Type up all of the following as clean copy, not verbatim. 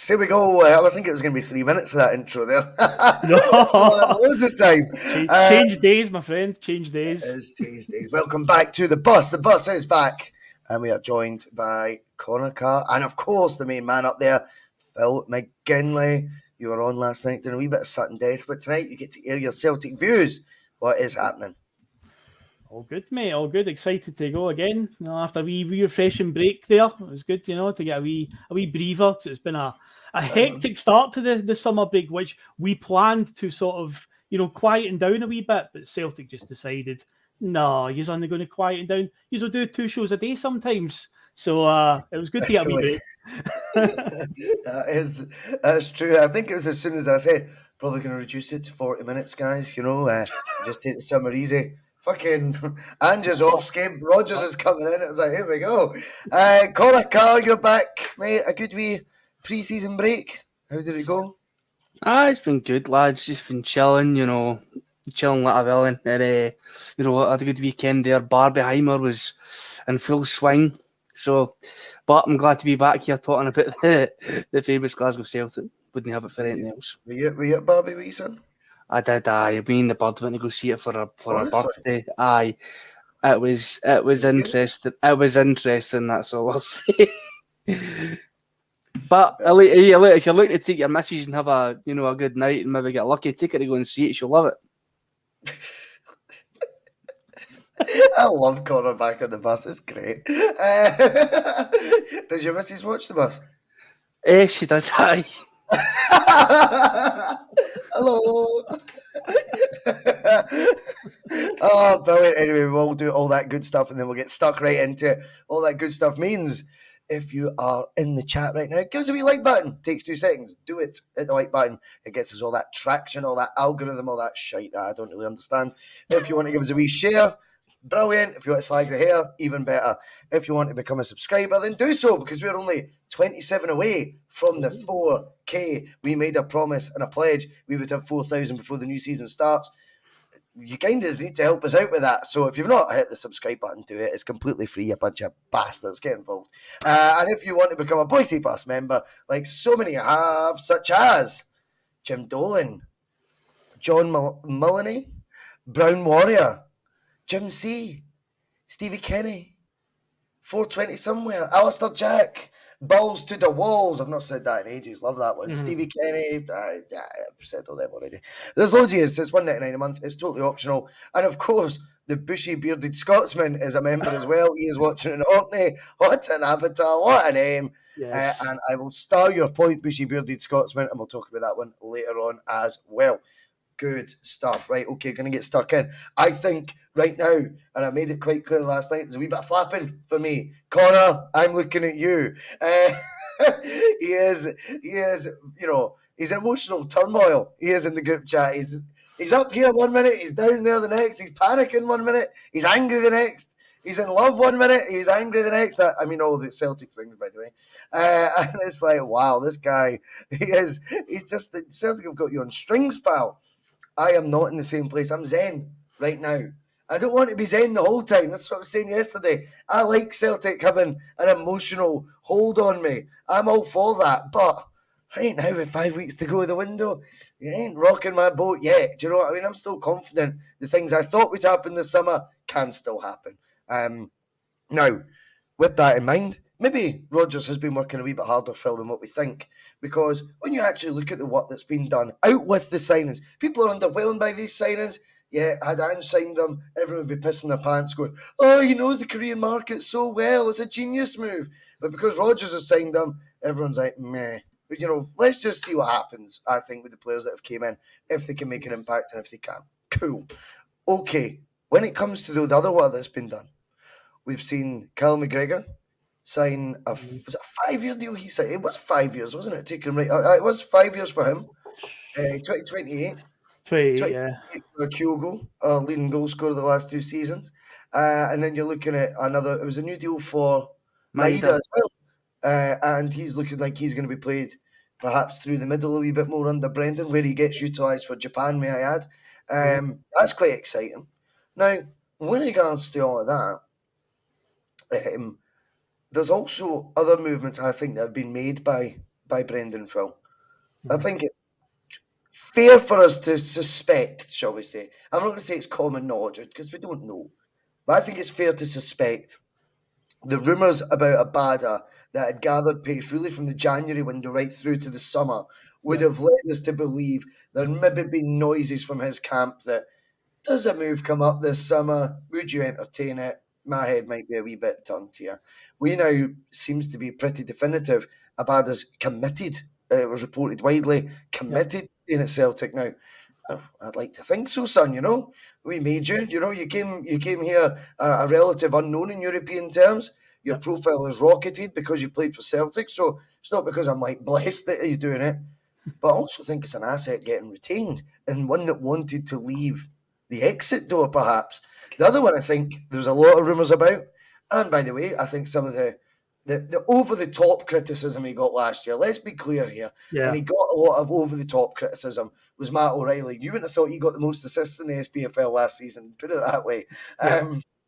Here we go. I was thinking it was going to be 3 minutes of that intro there. No. Loads of time. Change days, my friend. Change days. It's Tuesdays. Welcome back to the bus. The bus is back. And we are joined by Connor Carr and, of course, the main man up there, Phil McGinley. You were on last night doing a wee bit of sudden death, but tonight you get to air your Celtic views. What is happening? All good, mate. All good. Excited to go again. After a wee refreshing break there, it was good, to get a wee breather. So it's been a hectic start to the summer break, which we planned to sort of quieten down a wee bit, but Celtic just decided, no, you're only going to quieten down. You'll do 2 shows a day sometimes. So it was good to get a wee break. That's true. I think it was as soon as I said, probably going to reduce it to 40 minutes, guys. Just take the summer easy. Fucking Ange's off, Skip Rogers is coming in. It was like, here we go. Connor Carr, you're back, mate. A good wee pre-season break. How did it go? It's been good, lads. Just been chilling, chilling like a villain. And, I had a good weekend there. Barbieheimer was in full swing. So, but I'm glad to be back here talking about the famous Glasgow Celtic. Wouldn't have it for anything else. Were you at Barbie with you, son? I did. Me and the bird went to go see it for her birthday. Aye, it was interesting. It was interesting. That's all I'll say. But if you're looking to take your missus and have a good night and maybe get lucky, take her to go and see it. She'll love it. I love Connor back on the bus. It's great. Does your missus watch the bus? She does. Aye. Hello. Oh, brilliant. Anyway, we'll do all that good stuff and then we'll get stuck right into it. All that good stuff means if you are in the chat right now, give us a wee like button. Takes 2 seconds. Do it. Hit the like button. It gets us all that traction, all that algorithm, all that shite that I don't really understand. If you want to give us a wee share, brilliant. If you want to slag the hair, even better. If you want to become a subscriber, then do so, because we're only 27 away from the 4K. We made a promise and a pledge we would have 4,000 before the new season starts. You kind of need to help us out with that. So if you've not hit the subscribe button, do it. It's completely free. A bunch of bastards, get involved. And if you want to become a Boise Bus member, like so many have, such as Jim Dolan, John Mullany, Brown Warrior, Jim C, Stevie Kenny, 420 somewhere, Alistair Jack, Balls to the Walls. I've not said that in ages. Love that one. Stevie Kenny. Yeah, I've said all them already. There's loads of it. It's $1.99 a month. It's totally optional. And of course, the bushy bearded Scotsman is a member as well. He is watching in Orkney. What an avatar. What a name. Yes. And I will star your point, bushy bearded Scotsman, and we'll talk about that one later on as well. Good stuff. Right, okay, going to get stuck in. I think right now, and I made it quite clear last night, there's a wee bit of flapping for me. Connor, I'm looking at you. He is, he's emotional turmoil. He is in the group chat. He's up here 1 minute, he's down there the next, he's panicking 1 minit, he's angry the next, he's in love 1 minute, he's angry the next. All the Celtic things, by the way. And it's like, wow, this guy, he's just, Celtic have got you on strings, pal. I am not in the same place. I'm zen right now. I don't want to be zen the whole time. That's what I was saying yesterday. I like Celtic having an emotional hold on me. I'm all for that. But right now, with 5 weeks to go the window, you ain't rocking my boat yet. Do you know what I mean? I'm still confident the things I thought would happen this summer can still happen. Now, with that in mind, maybe Rodgers has been working a wee bit harder, Phil, than what we think. Because when you actually look at the work that's been done out with the signings, people are underwhelmed by these signings. Yeah, had Ange signed them, everyone would be pissing their pants going, oh, he knows the Korean market so well. It's a genius move. But because Rodgers has signed them, everyone's like, meh. But, let's just see what happens, I think, with the players that have came in, if they can make an impact and if they can. Cool. Okay, when it comes to the other work that's been done, we've seen Kyle McGregor sign was it a 5-year deal he signed? It was 5 years, wasn't it? Take him right. It was 5 years for him. 2028. 28, yeah. For Kyogo, leading goal scorer the last 2 seasons. And then you're looking at it was a new deal for Maeda as well. And he's looking like he's going to be played perhaps through the middle a wee bit more under Brendan, where he gets utilised for Japan, may I add. That's quite exciting. Now, with regards to all of that, there's also other movements I think that have been made by by Brendan, Phil. I think it's fair for us to suspect, shall we say. I'm not going to say it's common knowledge because we don't know. But I think it's fair to suspect the rumours about Abada that had gathered pace really from the January window right through to the summer would have led us to believe there'd maybe been noises from his camp that does a move come up this summer? Would you entertain it? My head might be a wee bit turned here. We now seems to be pretty definitive. Abada's committed. It was reported widely committed being at Celtic now. Oh, I'd like to think so, son. We made you. You came here a relative unknown in European terms. Your profile is rocketed because you played for Celtic. So it's not because I'm like blessed that he's doing it, but I also think it's an asset getting retained and one that wanted to leave the exit door, perhaps. The other one I think there was a lot of rumours about, and by the way, I think some of the over-the-top criticism he got last year, let's be clear here, and he got a lot of over-the-top criticism, was Matt O'Reilly. You wouldn't have thought he got the most assists in the SPFL last season, put it that way.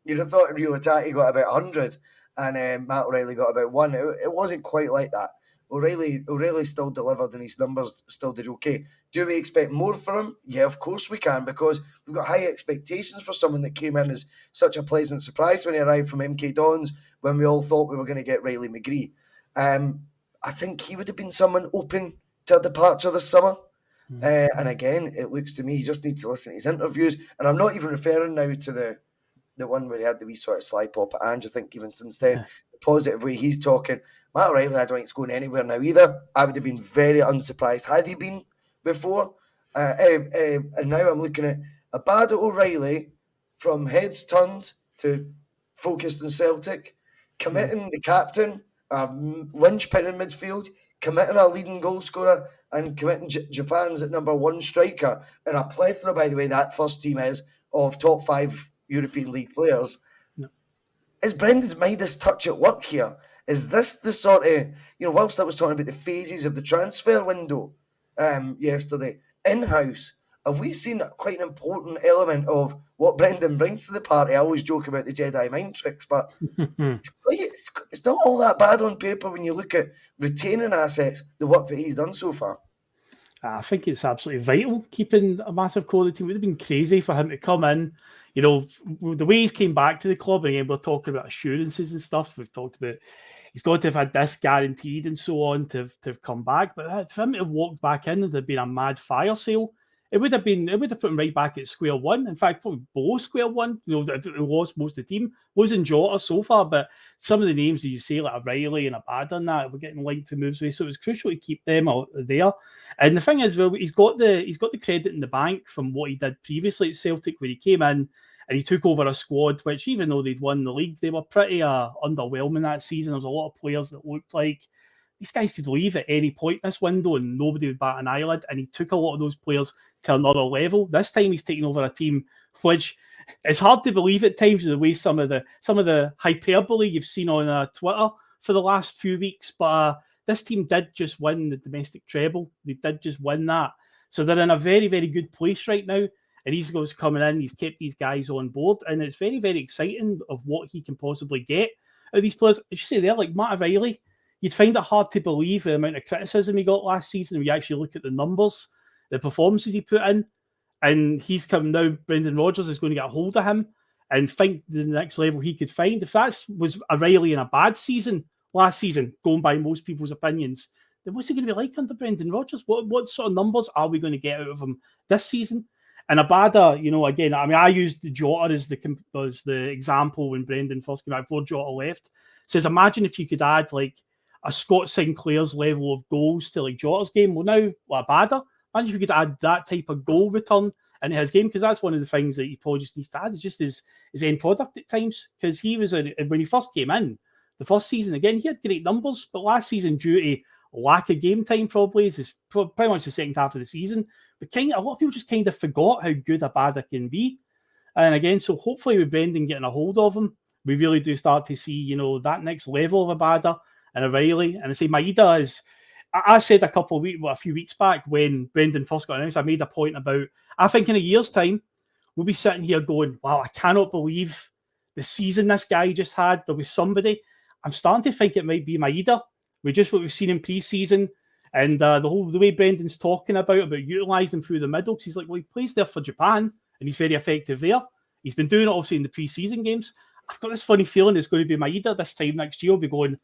You'd have thought Rio Atati got about 100 and Matt O'Reilly got about 1. It wasn't quite like that. O'Reilly still delivered and his numbers still did okay. Do we expect more for him? Yeah, of course we can, because we've got high expectations for someone that came in as such a pleasant surprise when he arrived from MK Dons, when we all thought we were going to get Riley McGree. I think he would have been someone open to a departure this summer. And again, it looks to me you just need to listen to his interviews. And I'm not even referring now to the one where he had the wee sort of sly pop at Ange. I think even since then, the positive way he's talking. Matt O'Reilly, I don't think it's going anywhere now either. I would have been very unsurprised had he been before. And now I'm looking at Abada O'Reilly from heads turned to focused on Celtic, committing the captain, linchpin in midfield, committing our leading goal scorer, and committing Japan's at number 1 striker. And a plethora, by the way, that first team is of top 5 European League players. Is Brendan's Midas touch at work here? Is this the sort of, whilst I was talking about the phases of the transfer window yesterday, in-house, have we seen quite an important element of what Brendan brings to the party? I always joke about the Jedi mind tricks, but it's not all that bad on paper when you look at retaining assets, the work that he's done so far. I think it's absolutely vital keeping a massive core of the team. It would have been crazy for him to come in. The way he's came back to the club, and we're talking about assurances and stuff. We've talked about he's got to have had this guaranteed and so on to have come back. But for him to have walked back in and have been a mad fire sale, it would have put him right back at square one. In fact, probably below square one. It lost most of the team. Losing Jota so far, but some of the names that you say, like O'Reilly and Abada and that, were getting linked to moves away. So it was crucial to keep them out there. And the thing is, well, he's got the credit in the bank from what he did previously at Celtic, where he came in and he took over a squad which, even though they'd won the league, they were pretty underwhelming that season. There was a lot of players that looked like these guys could leave at any point in this window and nobody would bat an eyelid. And he took a lot of those players to another level. This time he's taking over a team which it's hard to believe at times the way some of the hyperbole you've seen on Twitter for the last few weeks. But this team did just win the domestic treble. They did just win that. So they're in a very, very good place right now. And he's coming in, he's kept these guys on board, and it's very, very exciting of what he can possibly get out of these players. As you say there, like Matt O'Reilly, you'd find it hard to believe the amount of criticism he got last season when you actually look at the numbers, the performances he put in, and he's come now, Brendan Rodgers is going to get a hold of him and find the next level he could find. If that was O'Reilly in a bad season last season, going by most people's opinions, then what's he going to be like under Brendan Rodgers? What sort of numbers are we going to get out of him this season? And Abada, again, I used Jota as the example when Brendan first came out before Jota left. Says, imagine if you could add like a Scott Sinclair's level of goals to like Jota's game. Well, now Abada, imagine if you could add that type of goal return into his game, because that's one of the things that he probably just needs to add. It's just his end product at times, because he was when he first came in the first season. Again, he had great numbers, but last season, due to lack of game time, probably is pretty much the second half of the season. But a lot of people just kind of forgot how good Abada can be. And again, so hopefully with Brendan getting a hold of him, we really do start to see, that next level of Abada and O'Reilly. And I say Maeda is, I said a few weeks back when Brendan first got announced, I made a point about, I think in a year's time, we'll be sitting here going, wow, I cannot believe the season this guy just had. There was somebody. I'm starting to think it might be Maeda. What we've seen in pre-season, And the way Brendan's talking about utilising him through the middle, because he's like, well, he plays there for Japan and he's very effective there. He's been doing it obviously in the pre-season games. I've got this funny feeling it's going to be Maeda this time next year. I'll be going,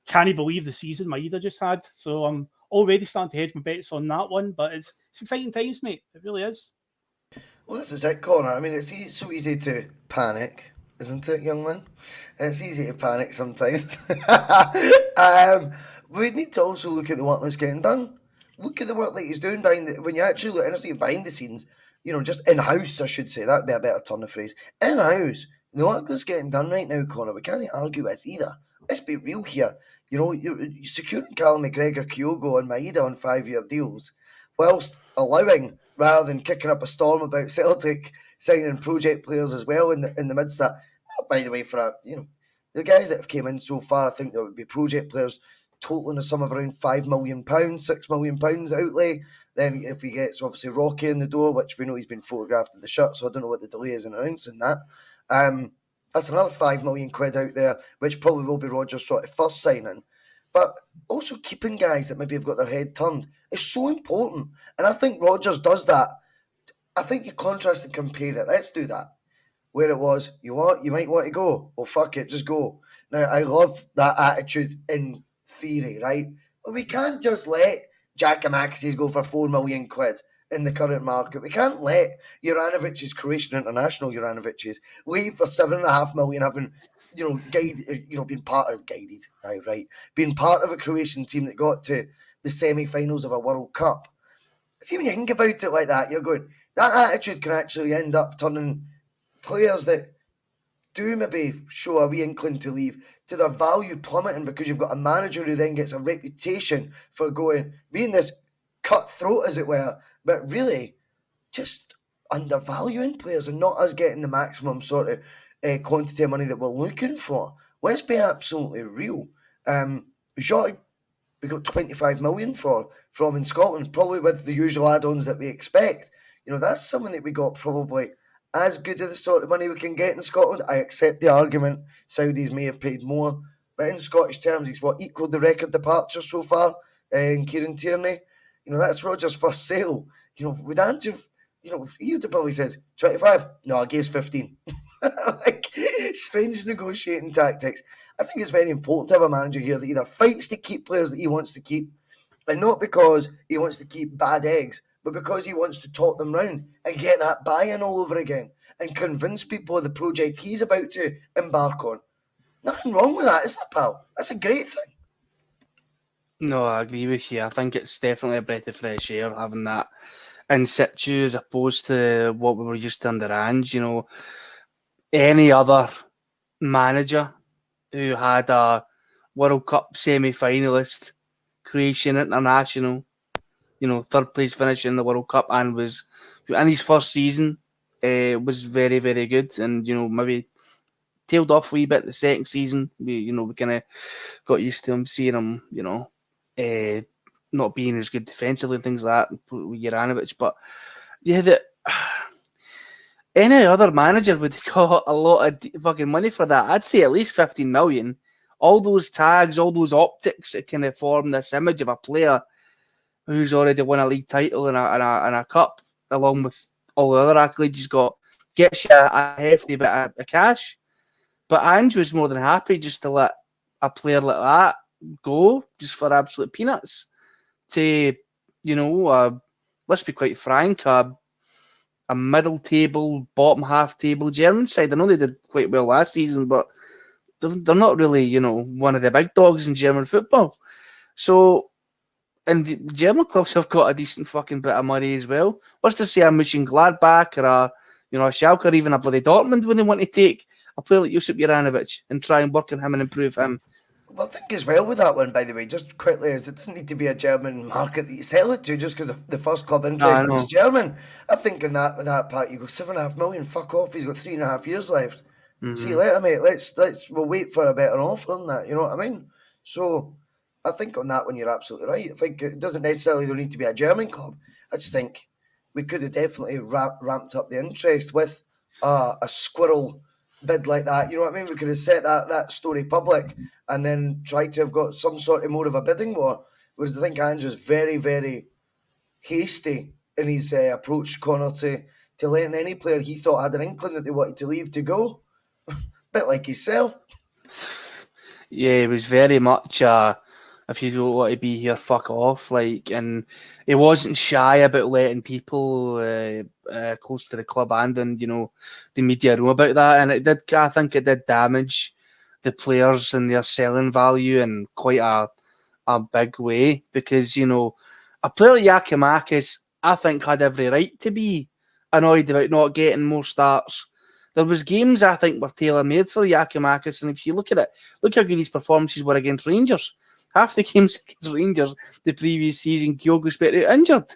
can he believe the season Maeda just had? So I'm already starting to hedge my bets on that one, but it's exciting times, mate. It really is. Well, this is it, Connor. I mean, it's so easy to panic, isn't it, young man? It's easy to panic sometimes. We need to also look at the work that's getting done. Look at the work that he's doing when you actually look honestly behind the scenes, just in-house, I should say. That'd be a better turn of phrase. In-house. The work that's getting done right now, Connor, we can't argue with either. Let's be real here. You're securing Callum McGregor, Kyogo and Maeda on 5-year deals, whilst allowing, rather than kicking up a storm about Celtic signing project players as well in the midst of that. Oh, by the way, the guys that have came in so far, I think there would be project players totaling a sum of around £5 million, £6 million outlay. Then if he gets obviously Rocky in the door, which we know he's been photographed at the shirt, so I don't know what the delay is in announcing that. That's another £5 million out there, which probably will be Rodgers' sort of first signing. But also keeping guys that maybe have got their head turned is so important. And I think Rodgers does that. I think you contrast and compare it. Let's do that. Where it was, you might want to go. Well, fuck it, just go. Now, I love that attitude in theory, right? But we can't just let Giakoumakis go for £4 million in the current market. We can't let Juranovic's Croatian international Juranovic's leave for $7.5 million, having been part of being part of a Croatian team that got to the semi-finals of a World Cup. See, when you think about it like that, you're going, that attitude can actually end up turning players that do maybe show a wee inkling to leave to their value plummeting, because you've got a manager who then gets a reputation for being this cutthroat, as it were, but really just undervaluing players and not us getting the maximum sort of quantity of money that we're looking for. Let's be absolutely real. Jota, we got 25 million from in Scotland, probably with the usual add-ons that we expect. That's something that we got probably as good as the sort of money we can get in Scotland. I accept the argument Saudis may have paid more, but in Scottish terms, he's equalled the record departure so far in Kieran Tierney. That's Rodgers' first sale. Would Andrew, he would have probably said 25. No, I gave 15. Strange negotiating tactics. I think it's very important to have a manager here that either fights to keep players that he wants to keep, and not because he wants to keep bad eggs, but because he wants to talk them round and get that buy-in all over again and convince people of the project he's about to embark on. Nothing wrong with that, is there, pal? That's a great thing. No, I agree with you. I think it's definitely a breath of fresh air having that in situ as opposed to what we were used to under Ange. Any other manager who had a World Cup semi-finalist, Croatian international, third place finish in the World Cup, and was in his first season was very, very good, and maybe tailed off a wee bit the second season. We kind of got used to him, seeing him, not being as good defensively and things like that with Juranovic. But yeah, any other manager would have got a lot of fucking money for that. I'd say at least 15 million. All those tags, all those optics that kind of form this image of a player who's already won a league title and a cup, along with all the other accolades he's got, gets you a hefty bit of cash. But Ange was more than happy just to let a player like that go just for absolute peanuts. To, let's be quite frank, a middle table, bottom half table German side. I know they did quite well last season, but they're not really, one of the big dogs in German football. So, and the German clubs have got a decent fucking bit of money as well. What's to say a Mönchengladbach or a Schalke or even a bloody Dortmund when they want to take a player like Josip Juranovic and try and work on him and improve him? Well, I think as well with that one, by the way, just quickly, is it doesn't need to be a German market that you sell it to just because the first club interest is German. I think in that part, you go 7.5 million, fuck off, he's got 3.5 years left. Mm-hmm. See you later, mate. We'll wait for a better offer than that, you know what I mean? So I think on that one, you're absolutely right. I think it doesn't necessarily need to be a German club. I just think we could have definitely ramped up the interest with a squirrel bid like that. You know what I mean? We could have set that story public and then tried to have got some sort of more of a bidding war whereas I think Ange was very, very hasty in his approach to Connor to letting any player he thought had an inkling that they wanted to leave to go. Bit like himself. Yeah, he was very much if you don't want to be here, fuck off. Like, and he wasn't shy about letting people close to the club and the media know about that. And it did. I think it did damage the players and their selling value in quite a big way, because a player like Yakimakis, I think, had every right to be annoyed about not getting more starts. There was games I think were tailor-made for Yakimakis, and if you look at it, look how good his performances were against Rangers. Half the games against Rangers the previous season, Kyogo's been injured. Do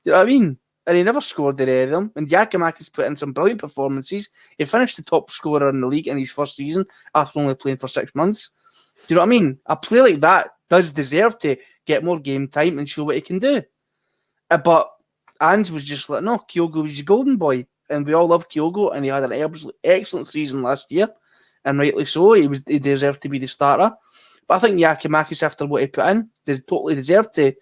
you know what I mean? And he never scored any of them. And Yakimakis put in some brilliant performances. He finished the top scorer in the league in his first season after only playing for 6 months. Do you know what I mean? A player like that does deserve to get more game time and show what he can do. But Ange was just like, no, Kyogo was your golden boy. And we all love Kyogo, and he had an excellent season last year, and rightly so. He deserved to be the starter. But I think Yakimakis, after what he put in, totally deserved to,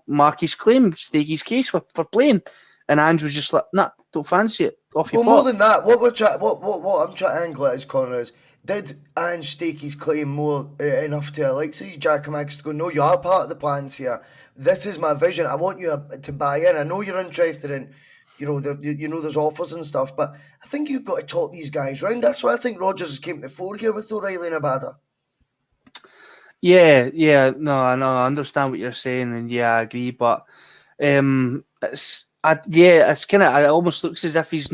mark his claim, stake his case for playing. And Ange was just like, nah, don't fancy it. Off you pop. More than that, what I'm trying to angle at his corner is, did Ange stake his claim more enough to Alexei Yakimakis to go, no, you are part of the plans here. This is my vision. I want you to buy in. I know you're interested in, there's offers and stuff, but I think you've got to talk these guys round. That's why I think Rodgers came to the fore here with O'Reilly and Abada. Yeah, no, I understand what you're saying, and yeah, I agree, but it's kind of, it almost looks as if he's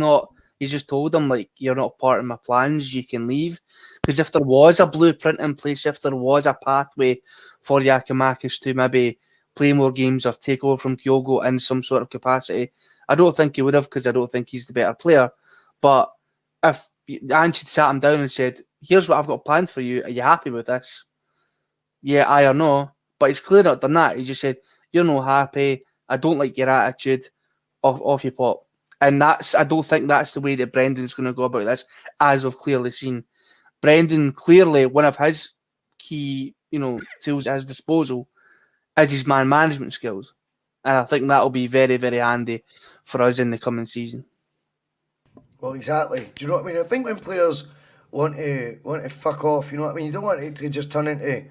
just told them, like, you're not part of my plans, you can leave. Because if there was a blueprint in place, if there was a pathway for Yakimakis to maybe play more games or take over from Kyogo in some sort of capacity, I don't think he would have, because I don't think he's the better player. But if Ange had sat him down and said, here's what I've got planned for you, are you happy with this? Yeah, aye or no. But he's clearly not done that. He just said, you're not happy, I don't like your attitude, off you pop. And I don't think that's the way that Brendan's going to go about this, as we've clearly seen. Brendan, clearly, one of his key, tools at his disposal is his man management skills. And I think that'll be very, very handy for us in the coming season. Well, exactly. Do you know what I mean? I think when players want to fuck off, you know what I mean? You don't want it to just turn into,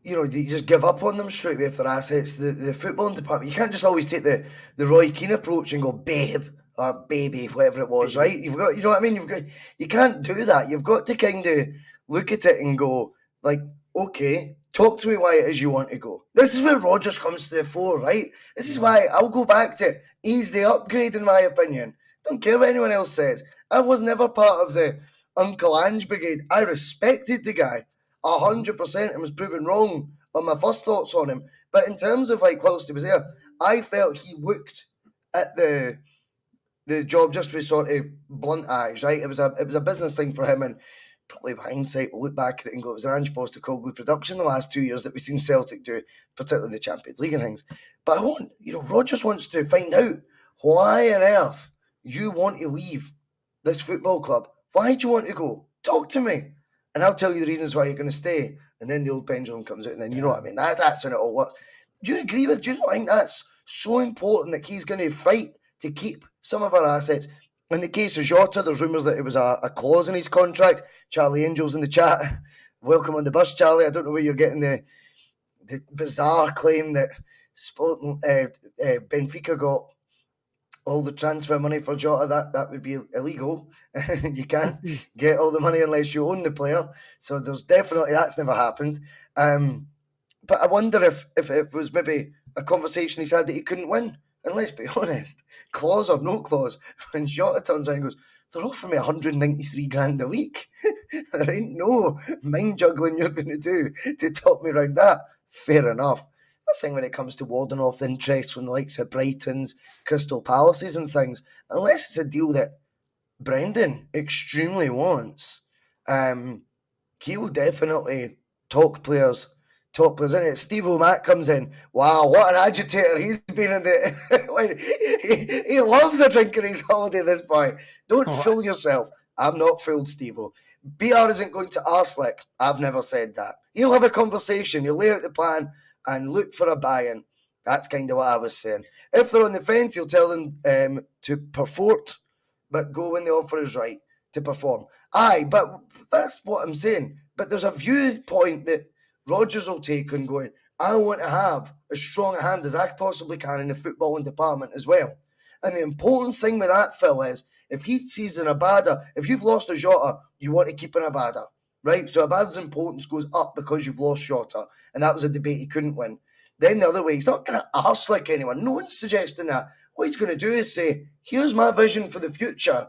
you just give up on them straight away if their assets. The footballing department, you can't just always take the Roy Keane approach and go, babe, or baby, whatever it was, right? You've got, you know what I mean? You can't do that. You've got to kind of look at it and go, like, okay, talk to me why it is you want to go. This is where Rodgers comes to the fore, right? This is why I'll go back to he's the upgrade, in my opinion. Don't care what anyone else says. I was never part of the Uncle Ange brigade. I respected the guy 100% and was proven wrong on my first thoughts on him. But in terms of, like, whilst he was there, I felt he looked at the job just with sort of blunt eyes, right? It was a business thing for him, and probably with hindsight, we'll look back at it and go, it was an Ange Postecoglou production the last 2 years that we've seen Celtic do, particularly in the Champions League and things. But Rodgers wants to find out why on earth you want to leave this football club. Why do you want to go? Talk to me, and I'll tell you the reasons why you're going to stay. And then the old pendulum comes out, and then you know what I mean. That's when it all works. Do you agree with? Do you not think that's so important that he's going to fight to keep some of our assets? In the case of Jota, there's rumours that it was a clause in his contract. Charlie Angel's in the chat. Welcome on the bus, Charlie. I don't know where you're getting the bizarre claim that Benfica got all the transfer money for Jota. That would be illegal. You can't get all the money unless you own the player. So there's definitely, that's never happened. But I wonder if it was maybe a conversation he's had that he couldn't win. And let's be honest, clause or no clause, when Jota turns around and goes, they're offering me 193 grand a week. There ain't no mind juggling you're going to do to talk me around that. Fair enough. I think when it comes to warding off the interest from the likes of Brighton's, Crystal Palaces and things, unless it's a deal that Brendan extremely wants, he will definitely talk players in it. Steve O'Mac comes in. Wow, what an agitator he's been in the. he loves a drink on his holiday, this boy. Don't fool yourself. I'm not fooled, Steve-O. BR isn't going to arse lick. I've never said that. He'll have a conversation. He'll lay out the plan. and look for a buy-in. That's kind of what I was saying. If they're on the fence, he'll tell them to perform, but go when the offer is right to perform. Aye, but that's what I'm saying. But there's a viewpoint that Rodgers will take on going, I want to have as strong a hand as I possibly can in the footballing department as well. And the important thing with that, Phil, is if he sees an Abada, if you've lost a Jota, you want to keep an Abada, right? So Abada's importance goes up because you've lost Jota. And that was a debate he couldn't win. Then the other way, he's not going to arse like anyone. No one's suggesting that. What he's going to do is say, here's my vision for the future.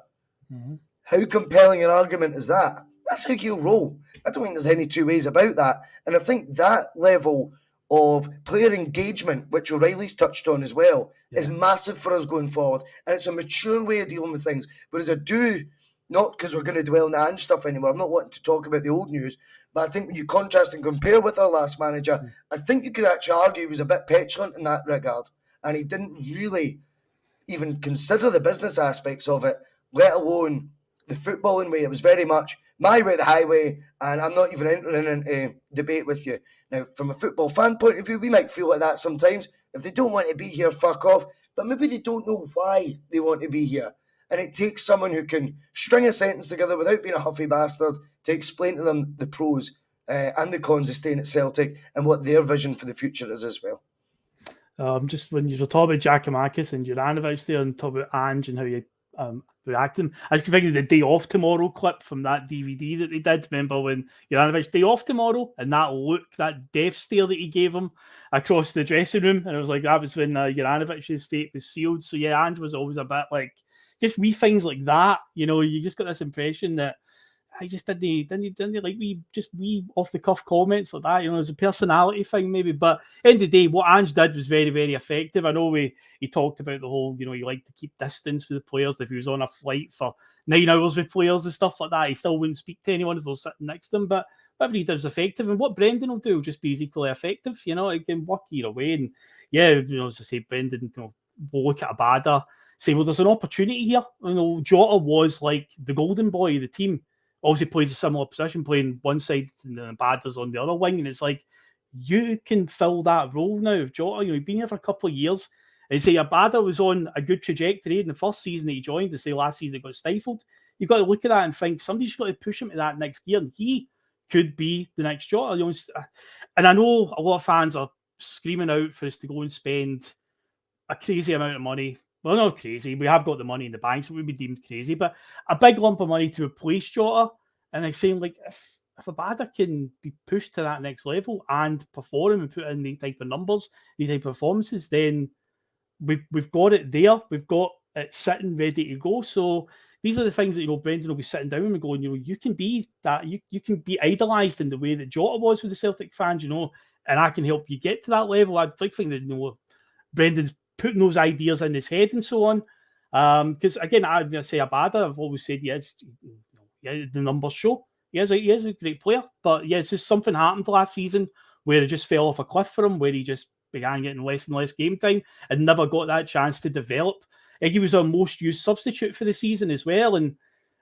Mm-hmm. How compelling an argument is that? That's how he'll roll. I don't think there's any two ways about that. And I think that level of player engagement, which O'Reilly's touched on as well, is massive for us going forward. And it's a mature way of dealing with things. Whereas I do, not because we're going to dwell on the Ange stuff anymore, I'm not wanting to talk about the old news, but I think when you contrast and compare with our last manager, I think you could actually argue he was a bit petulant in that regard. And he didn't really even consider the business aspects of it, let alone the footballing way. It was very much my way, the highway, and I'm not even entering into debate with you. Now, from a football fan point of view, we might feel like that sometimes. If they don't want to be here, fuck off. But maybe they don't know why they want to be here. And it takes someone who can string a sentence together without being a huffy bastard to explain to them the pros and the cons of staying at Celtic and what their vision for the future is as well. Just when you were talking about Giakoumakis and Juranovic there and talk about Ange and how you reacting, I was thinking of the Day Off Tomorrow clip from that DVD that they did. Remember when Juranovic Day Off Tomorrow and that look, that death stare that he gave him across the dressing room, and it was like that was when Juranovic's fate was sealed. So yeah, Ange was always a bit like just wee things like that. You know, you just got this impression that I just didn't like wee off the cuff comments like that. You know, it was a personality thing maybe, but end of the day, what Ange did was very, very effective. I know he talked about the whole, you know, he liked to keep distance with the players. If he was on a flight for 9 hours with players and stuff like that, he still wouldn't speak to anyone if they were sitting next to him. But whatever he does is effective, and what Brendan will do will just be as equally effective. You know, it can work either way. And yeah, you know, as I say, Brendan, you know, will look at Abada, say, well, there's an opportunity here. You know, Jota was like the golden boy of the team. Obviously plays a similar position, playing one side and then Abada's on the other wing. And it's like, you can fill that role now of Jota. You know, he's been here for a couple of years. And say Abada was on a good trajectory in the first season that he joined. To say last season he got stifled. You've got to look at that and think somebody's got to push him to that next gear. And he could be the next Jota. You know, and I know a lot of fans are screaming out for us to go and spend a crazy amount of money. Well, not crazy. We have got the money in the bank, so it would be deemed crazy. But a big lump of money to replace Jota. And I'm saying, like, if Abada can be pushed to that next level and perform and put in the type of numbers, the type of performances, then we've got it there. We've got it sitting ready to go. So these are the things that, you know, Brendan will be sitting down and going, you know, you can be that. You can be idolised in the way that Jota was with the Celtic fans, you know, and I can help you get to that level. I'd like to think that, you know, Brendan's putting those ideas in his head and so on. Because again, I'd say Abada, I've always said, yes, the numbers show. He is a great player. But yeah, it's just something happened last season where it just fell off a cliff for him, where he just began getting less and less game time and never got that chance to develop. I think he was our most used substitute for the season as well. And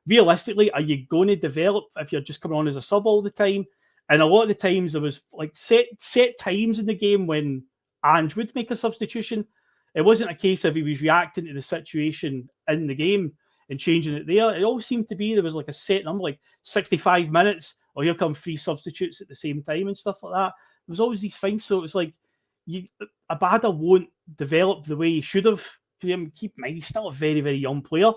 realistically, are you going to develop if you're just coming on as a sub all the time? And a lot of the times there was like set times in the game when Ange would make a substitution. It wasn't a case of he was reacting to the situation in the game and changing it there. It always seemed to be there was like a set number, like 65 minutes, or here come 3 substitutes at the same time and stuff like that. There was always these things. So it was like Abada won't develop the way he should have. Keep in mind, he's still a very, very young player.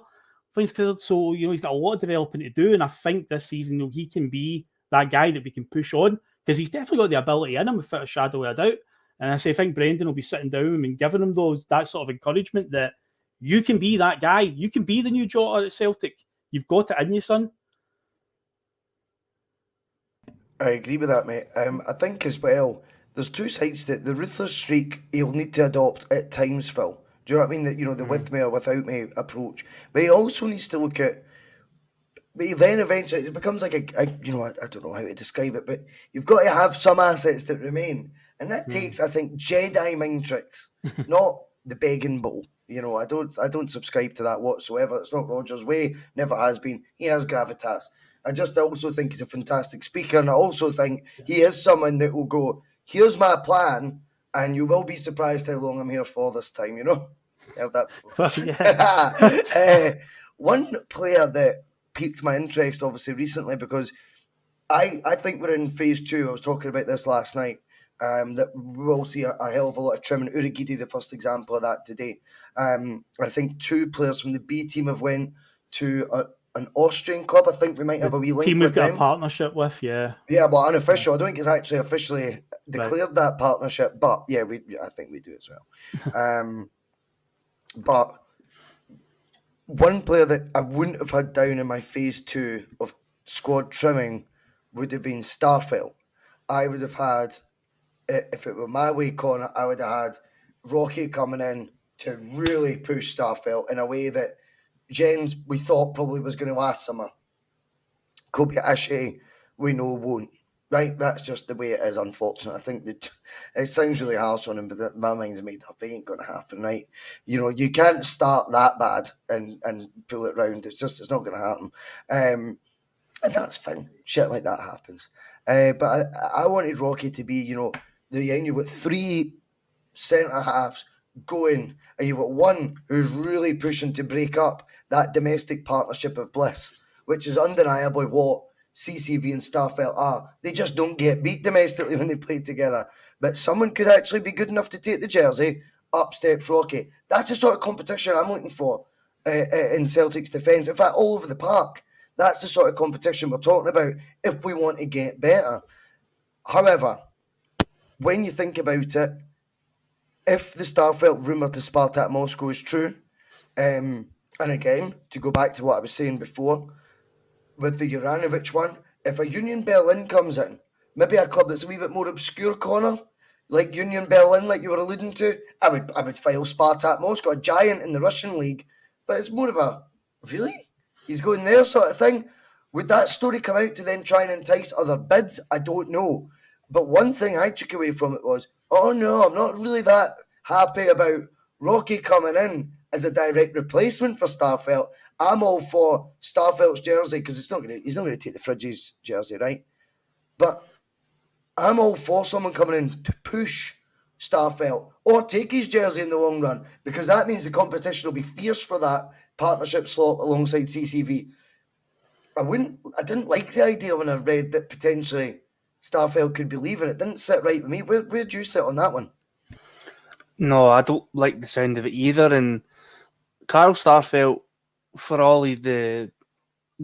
So, you know, he's got a lot of developing to do. And I think this season, you know, he can be that guy that we can push on because he's definitely got the ability in him without a shadow of a doubt. And I think Brendan will be sitting down and giving him that sort of encouragement that you can be that guy. You can be the new Jota at Celtic. You've got it in you, son. I agree with that, mate. I think as well, there's two sides to it. The ruthless streak he'll need to adopt at times, Phil. Do you know what I mean? That, you know, the with me or without me approach. But he also needs to look at. But then eventually it becomes like I don't know how to describe it, but you've got to have some assets that remain. And that takes, I think, Jedi mind tricks, not the begging bowl. You know, I don't subscribe to that whatsoever. It's not Rodgers' way, never has been. He has gravitas. I also think he's a fantastic speaker, and I also think he is someone that will go, here's my plan, and you will be surprised how long I'm here for this time, you know? Heard that before. Well, yeah. One player that piqued my interest, obviously, recently, because I think we're in phase 2. I was talking about this last night. That we'll see a hell of a lot of trimming. Urugidi, the first example of that today. I think 2 players from the B team have went to an Austrian club. I think we might have a wee link Team with we've got them. a partnership with, yeah. Yeah, well, unofficial. I don't think it's actually officially declared that partnership, but yeah, I think we do as well. But one player that I wouldn't have had down in my phase 2 of squad trimming would have been Starfelt. I would have had, if it were my way, Connor, I would have had Rocky coming in to really push Starfelt in a way that Jens, we thought probably was going to last summer. Kobayashi, we know won't. Right? That's just the way it is, unfortunately. I think that it sounds really harsh on him, but my mind's made up. It ain't going to happen, right? You know, you can't start that bad and pull it round. It's not going to happen. And that's fine. Shit like that happens. But I wanted Rocky to be, you know, you've got 3 centre halves going, and you've got one who's really pushing to break up that domestic partnership of bliss, which is undeniably what CCV and Starfelt are. They just don't get beat domestically when they play together. But someone could actually be good enough to take the jersey, up steps Rocky. That's the sort of competition I'm looking for in Celtic's defence. In fact, all over the park. That's the sort of competition we're talking about if we want to get better. However, when you think about it, if the Starfelt rumour to Spartak Moscow is true, and again, to go back to what I was saying before, with the Juranovic one, if a Union Berlin comes in, maybe a club that's a wee bit more obscure, Connor, like Union Berlin, like you were alluding to, I would file Spartak Moscow, a giant in the Russian league, but it's more of a, really? He's going there sort of thing. Would that story come out to then try and entice other bids? I don't know. But one thing I took away from it was, oh no, I'm not really that happy about Rocky coming in as a direct replacement for Starfelt. I'm all for Starfelt's jersey because he's not going to take the Fridge's jersey, right? But I'm all for someone coming in to push Starfelt or take his jersey in the long run, because that means the competition will be fierce for that partnership slot alongside CCV. I didn't like the idea when I read that potentially Starfelt could be leaving. It didn't sit right with me. Where'd you sit on that one? No, I don't like the sound of it either. And Carl Starfelt, for all of the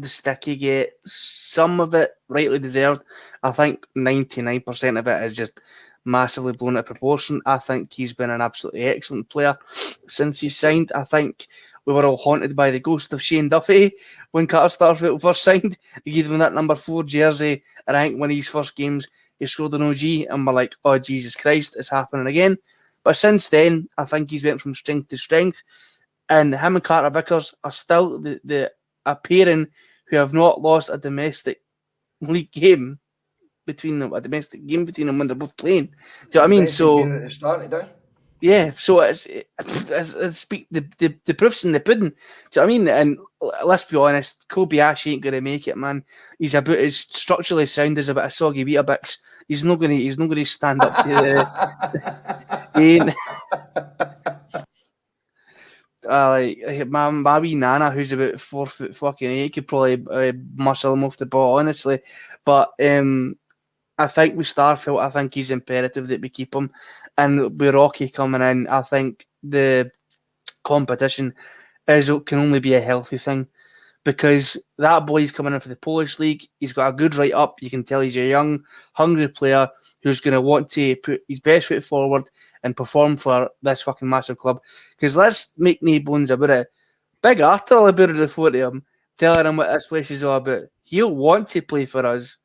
stick he gets, some of it rightly deserved. I think 99% of it is just massively blown out of proportion. I think he's been an absolutely excellent player since he's signed. I think we were all haunted by the ghost of Shane Duffy when Carl Starfelt first signed. He gave him that number 4 jersey, and I think one of his first games he scored an OG, and we're like, oh Jesus Christ, it's happening again. But since then, I think he's went from strength to strength, and him and Carter Vickers are still a pairing who have not lost a domestic league game between them, when they're both playing. Do you know what I mean? So They've started, eh? yeah, so the proof's in the pudding. Do you know what I mean? And let's be honest, Kobayashi ain't gonna make it, man. He's about as structurally sound as a bit of soggy Weetabix. He's not gonna stand up to the. He ain't. Like my wee Nana, who's about 4 foot fucking 8, could probably muscle him off the ball, honestly. But I think with Starfelt, I think he's imperative that we keep him. And with Rocky coming in, I think the competition can only be a healthy thing, because that boy's coming in for the Polish league. He's got a good write up. You can tell he's a young, hungry player who's going to want to put his best foot forward and perform for this fucking massive club. Because let's make no bones about it. Big Arthur about it before to him, telling him what this place is all about. He'll want to play for us.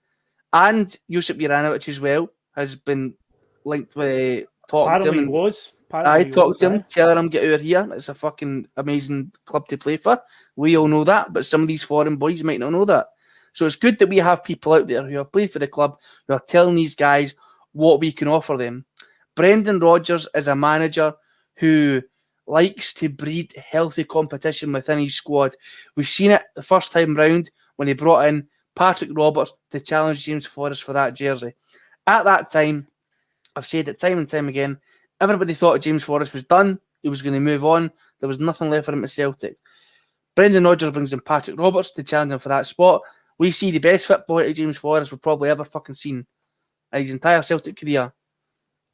And Josip Juranovic as well has been linked with talking to him. I talked to him, telling him, get out of here. It's a fucking amazing club to play for. We all know that, but some of these foreign boys might not know that. So it's good that we have people out there who have played for the club, who are telling these guys what we can offer them. Brendan Rodgers is a manager who likes to breed healthy competition within his squad. We've seen it the first time round when he brought in Patrick Roberts to challenge James Forrest for that jersey. At that time, I've said it time and time again, Everybody thought James Forrest was done. He was going to move on. There was nothing left for him at Celtic. Brendan Rodgers brings in Patrick Roberts to challenge him for that spot. We see the best football out of James Forrest we've probably ever fucking seen in his entire Celtic career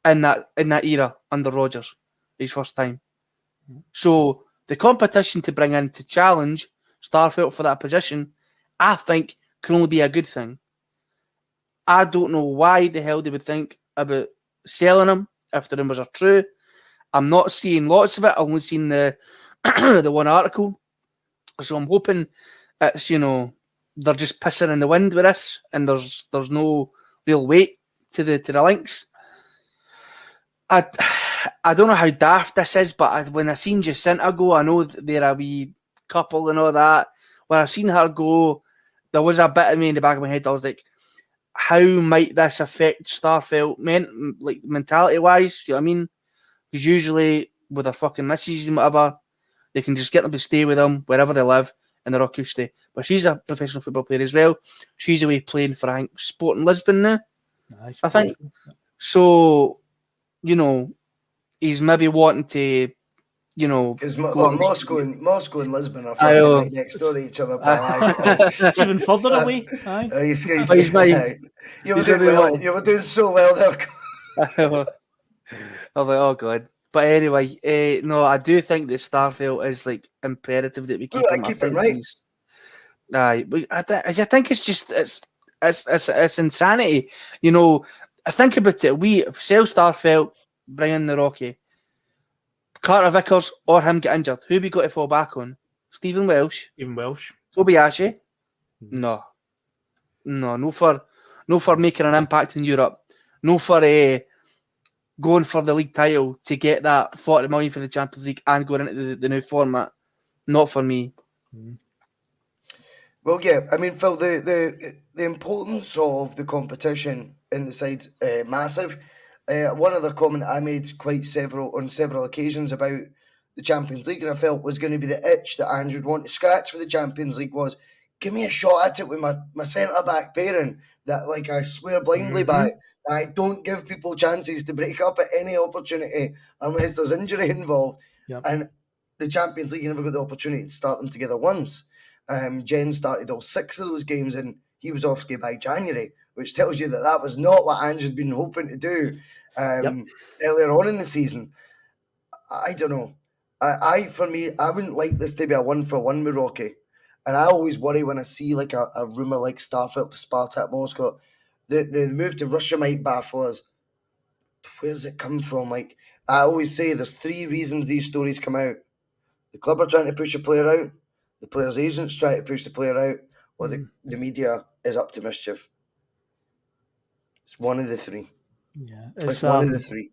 in that era under Rodgers, his first time. So the competition to bring in to challenge Starfelt for that position, I think, can only be a good thing. I don't know why the hell they would think about selling him if the rumours are true. I'm not seeing lots of it. I've only seen the the one article. So I'm hoping it's, they're just pissing in the wind with this and there's no real weight to the links. I don't know how daft this is, but when I seen Jacinta go, I know they're a wee couple and all that. When I seen her go, there was a bit of me in the back of my head. I was like, how might this affect Starfelt mentality-wise? You know what I mean? Because usually with their fucking misses and whatever, they can just get them to stay with them wherever they live in the Rocky stay. But she's a professional football player as well. She's away playing for, I think, Sporting Lisbon now, I think. So, he's maybe wanting to, because Moscow and Lisbon are fucking right next door to each other. It's even further away. You were doing well. You were doing so well there. I was like, oh god. But anyway, no, I do think that Starfelt is like imperative that we keep him. I think right. I think it's just it's insanity. I think about it. We sell Starfelt, bring in Nawrocki. Carter Vickers or him get injured. Who we got to fall back on? Stephen Welsh. Kobayashi. No for making an impact in Europe. No for going for the league title to get that 40 million for the Champions League and going into the new format. Not for me. Well, yeah, I mean, Phil, the importance of the competition in the side massive. One other comment I made on several occasions about the Champions League, and I felt was going to be the itch that Andrew would want to scratch for the Champions League was, give me a shot at it with my centre-back pairing that, like, I swear blindly by. I don't give people chances to break up at any opportunity unless there's injury involved. Yep. And the Champions League, you never got the opportunity to start them together once. Jen started all 6 of those games and he was off ski by January, which tells you that was not what Ange had been hoping to do earlier on in the season. I don't know. For me, I wouldn't like this to be a 1-for-1 with Rocky. And I always worry when I see like a rumour like Starfelt to Spartak Moscow. The move to Russia might baffle us. Where's it come from? Like, I always say there's 3 reasons these stories come out. The club are trying to push a player out, the player's agents try to push the player out, or the media is up to mischief. It's one of the 3. Yeah, it's one of the 3.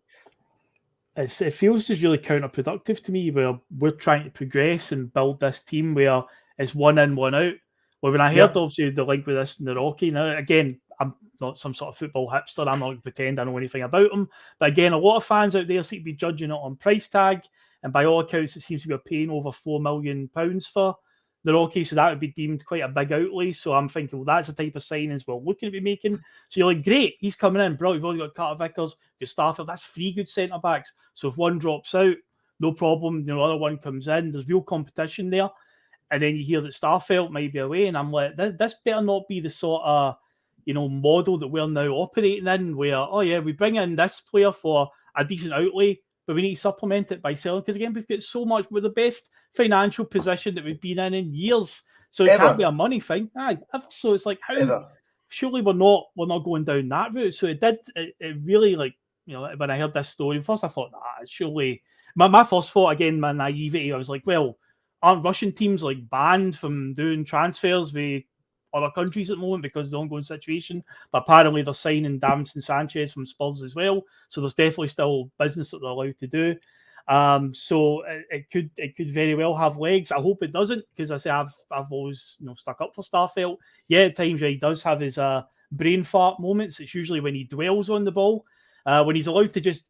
It feels just really counterproductive to me where we're trying to progress and build this team where it's one in, one out. Well, when I heard obviously the link with this Nawrocki, now again, I'm not some sort of football hipster. I'm not going to pretend I know anything about him. But again, a lot of fans out there seem to be judging it on price tag. And by all accounts, it seems to be paying over £4 million for Nawrocki. So that would be deemed quite a big outlay. So I'm thinking, well, that's the type of signings we're looking to be making. So you're like, great, he's coming in. Bro, you've only got Carter Vickers, got Starfelt. That's 3 good centre-backs. So if one drops out, no problem. The other one comes in. There's real competition there. And then you hear that Starfelt might be away. And I'm like, this better not be the sort of, model that we're now operating in where, oh yeah, we bring in this player for a decent outlay, but we need to supplement it by selling. Because again, we've got so much, we're the best financial position that we've been in years. So it can't be a money thing. So it's like, surely we're not going down that route. So it really, like, when I heard this story, first I thought, surely, my first thought, again, my naivety, I was like, well, aren't Russian teams like banned from doing transfers with other countries at the moment because of the ongoing situation? But apparently they're signing Davinson Sanchez from Spurs as well. So there's definitely still business that they're allowed to do. So it could very well have legs. I hope it doesn't, because I say I've always stuck up for Starfelt. Yeah, at times he does have his brain fart moments. It's usually when he dwells on the ball. When he's allowed to just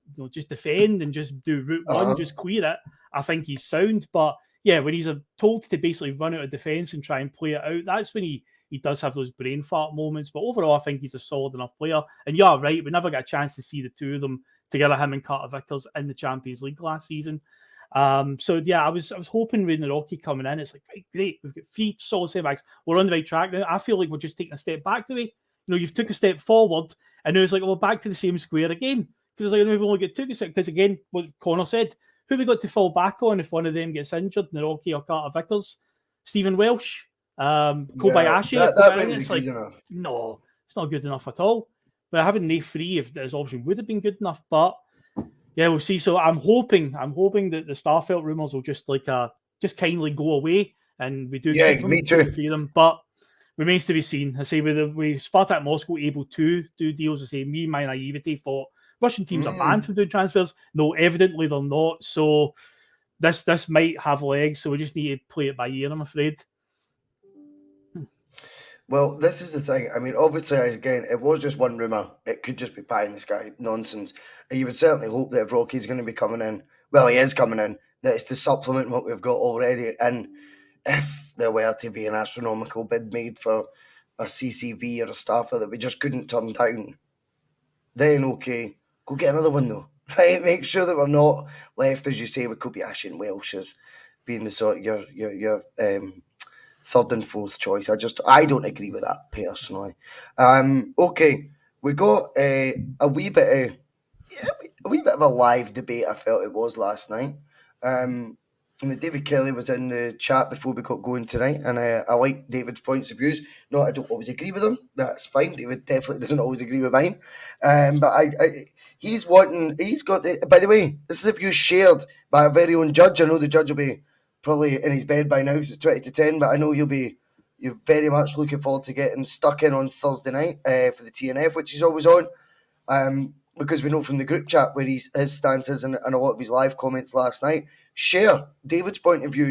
defend and just do route one, just clear it, I think he's sound. But yeah, when he's told to basically run out of defence and try and play it out, that's when he does have those brain fart moments. But overall, I think he's a solid enough player. And you're right, we never got a chance to see the 2 of them together, him and Carter Vickers in the Champions League last season. So yeah, I was hoping with Nawrocki coming in, it's like, right, great, we've got 3 solid centre backs, we're on the right track now. I feel like we're just taking a step back the way. You've took a step forward, and now it's like, well, back to the same square again. Because it's like, we've only got 2 step. Because again, what Connor said, who we got to fall back on if one of them gets injured, Nawrocki or Carter Vickers? Stephen Welsh, Kobayashi. That wouldn't be good enough. No, it's not good enough at all. But having they 3, if there's option, would have been good enough. But yeah, we'll see. So I'm hoping that the Starfelt rumours will just kindly go away, and we do. Yeah, me too. Them, but remains to be seen. I say with Spartak Moscow able to do deals. I say me, my naivety thought Russian teams are banned from doing transfers. No, evidently they're not. So this might have legs. So we just need to play it by ear, I'm afraid. Well, this is the thing. I mean, obviously, again, it was just one rumour. It could just be pie in the sky nonsense. And you would certainly hope that if Rocky's going to be coming in, well, he is coming in, that it's to supplement what we've got already. And if there were to be an astronomical bid made for a CCV or a staffer that we just couldn't turn down, then okay, go get another one though. Right? Make sure that we're not left, as you say, with Kobayashi and Welsh as being the sort of your third and fourth choice. I don't agree with that personally. Okay, we got a wee bit of a live debate. I felt it was last night. And David Kelly was in the chat before we got going tonight, and I like David's points of views. No, I don't always agree with him. That's fine. David definitely doesn't always agree with mine. But he's got. By the way, this is a view shared by our very own judge. I know the judge will be probably in his bed by now because it's 20 to 10, but I know you're very much looking forward to getting stuck in on Thursday night for the TNF, which he's always on. Because we know from the group chat where his stance is and a lot of his live comments last night. Share David's point of view,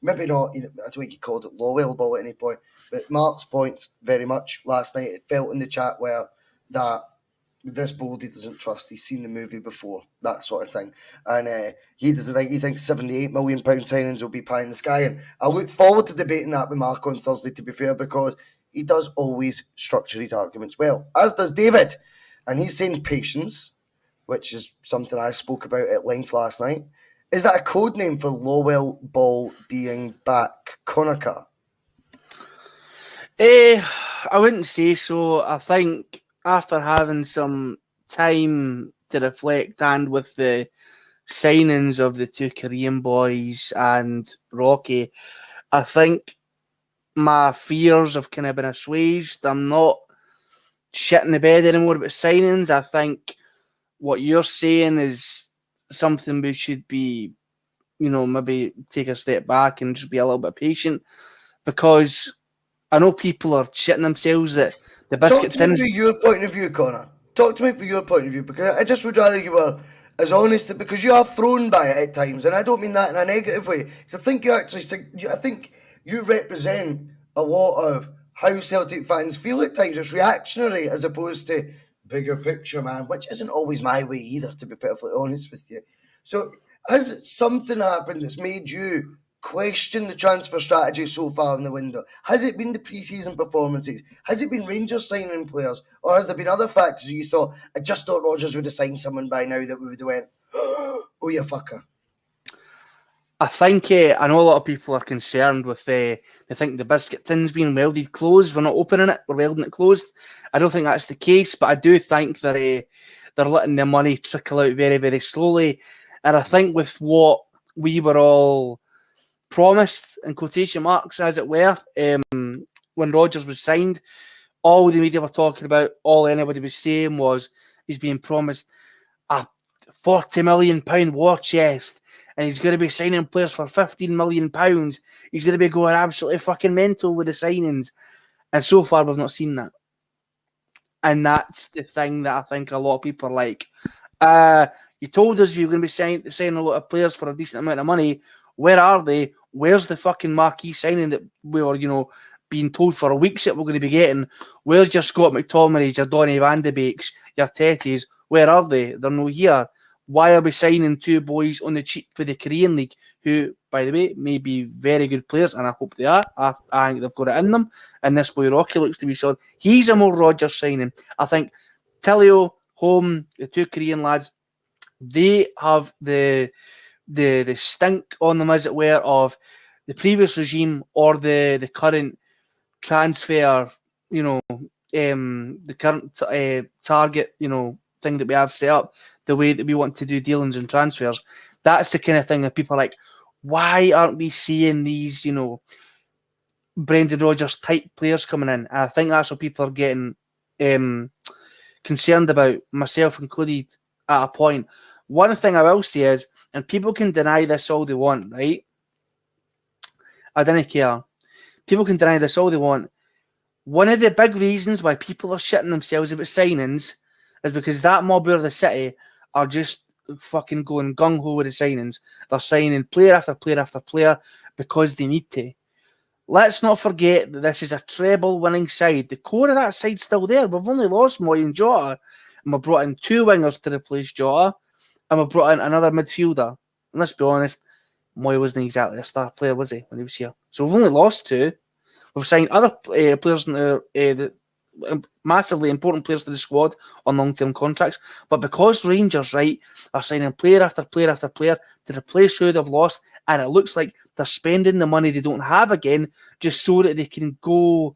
maybe not, I don't think he called it Lowell ball at any point, but Mark's points very much last night. It felt in the chat where that this Baldy doesn't trust, he's seen the movie before, that sort of thing. And he doesn't think, he thinks £78 million signings will be pie in the sky. And I look forward to debating that with Mark on Thursday, to be fair, because he does always structure his arguments well, as does David. And he's saying patience, which is something I spoke about at length last night. Is that a code name for Lowell Ball being back, Conor? I wouldn't say so. I think after having some time to reflect and with the signings of the 2 Korean boys and Rocky, I think my fears have kind of been assuaged. I'm not shitting the bed anymore about signings. I think what you're saying is something we should be, maybe take a step back and just be a little bit patient, because I know people are shitting themselves that the biscuit tins. Talk to me from your point of view, Connor. Talk to me from your point of view, because I just would rather you were as honest, because you are thrown by it at times, and I don't mean that in a negative way. Because I think I think you represent a lot of how Celtic fans feel at times. It's reactionary as opposed to bigger picture, man, which isn't always my way either, to be perfectly honest with you. So has something happened that's made you question the transfer strategy so far in the window? Has it been the pre-season performances? Has it been Rangers signing players? Or has there been other factors you thought, I just thought Rodgers would have signed someone by now that we would have went, oh, you fucker? I think I know a lot of people are concerned with they think the biscuit tin's being welded closed. We're not opening it, we're welding it closed. I don't think that's the case, but I do think they're letting the money trickle out very, very slowly. And I think with what we were all promised, in quotation marks, as it were, when Rodgers was signed, all the media were talking about, all anybody was saying was he's being promised a £40 million war chest, and he's going to be signing players for £15 million. He's going to be going absolutely fucking mental with the signings. And so far, we've not seen that. And that's the thing that I think a lot of people are like, you told us you were going to be signing a lot of players for a decent amount of money. Where are they? Where's the fucking marquee signing that we were, being told for weeks that we're going to be getting? Where's your Scott McTominays, your Donny van de Beeks, your Tetties? Where are they? They're not here. Why are we signing 2 boys on the cheap for the Korean League, who, by the way, may be very good players, and I hope they are. I think they've got it in them. And this boy Rocky looks to be solid. He's a more Rodgers signing. I think Tillio, Home, the 2 Korean lads, they have the stink on them, as it were, of the previous regime or the current transfer, the current target, thing that we have set up, the way that we want to do dealings and transfers. That's the kind of thing that people are like, why aren't we seeing these, Brendan Rodgers type players coming in? And I think that's what people are getting concerned about, myself included, at a point. One thing I will say is, and people can deny this all they want, right? I don't care. People can deny this all they want. One of the big reasons why people are shitting themselves about signings is because that mob of the city are just fucking going gung-ho with the signings. They're signing player after player after player because they need to. Let's not forget that this is a treble-winning side. The core of that side's still there. We've only lost Moy and Jota, and we've brought in 2 wingers to replace Jota, and we've brought in another midfielder. And let's be honest, Moy wasn't exactly a star player, was he, when he was here? So we've only lost 2. We've signed other players in the massively important players to the squad on long-term contracts. But because Rangers, right, are signing player after player after player to replace who they've lost, and it looks like they're spending the money they don't have again just so that they can go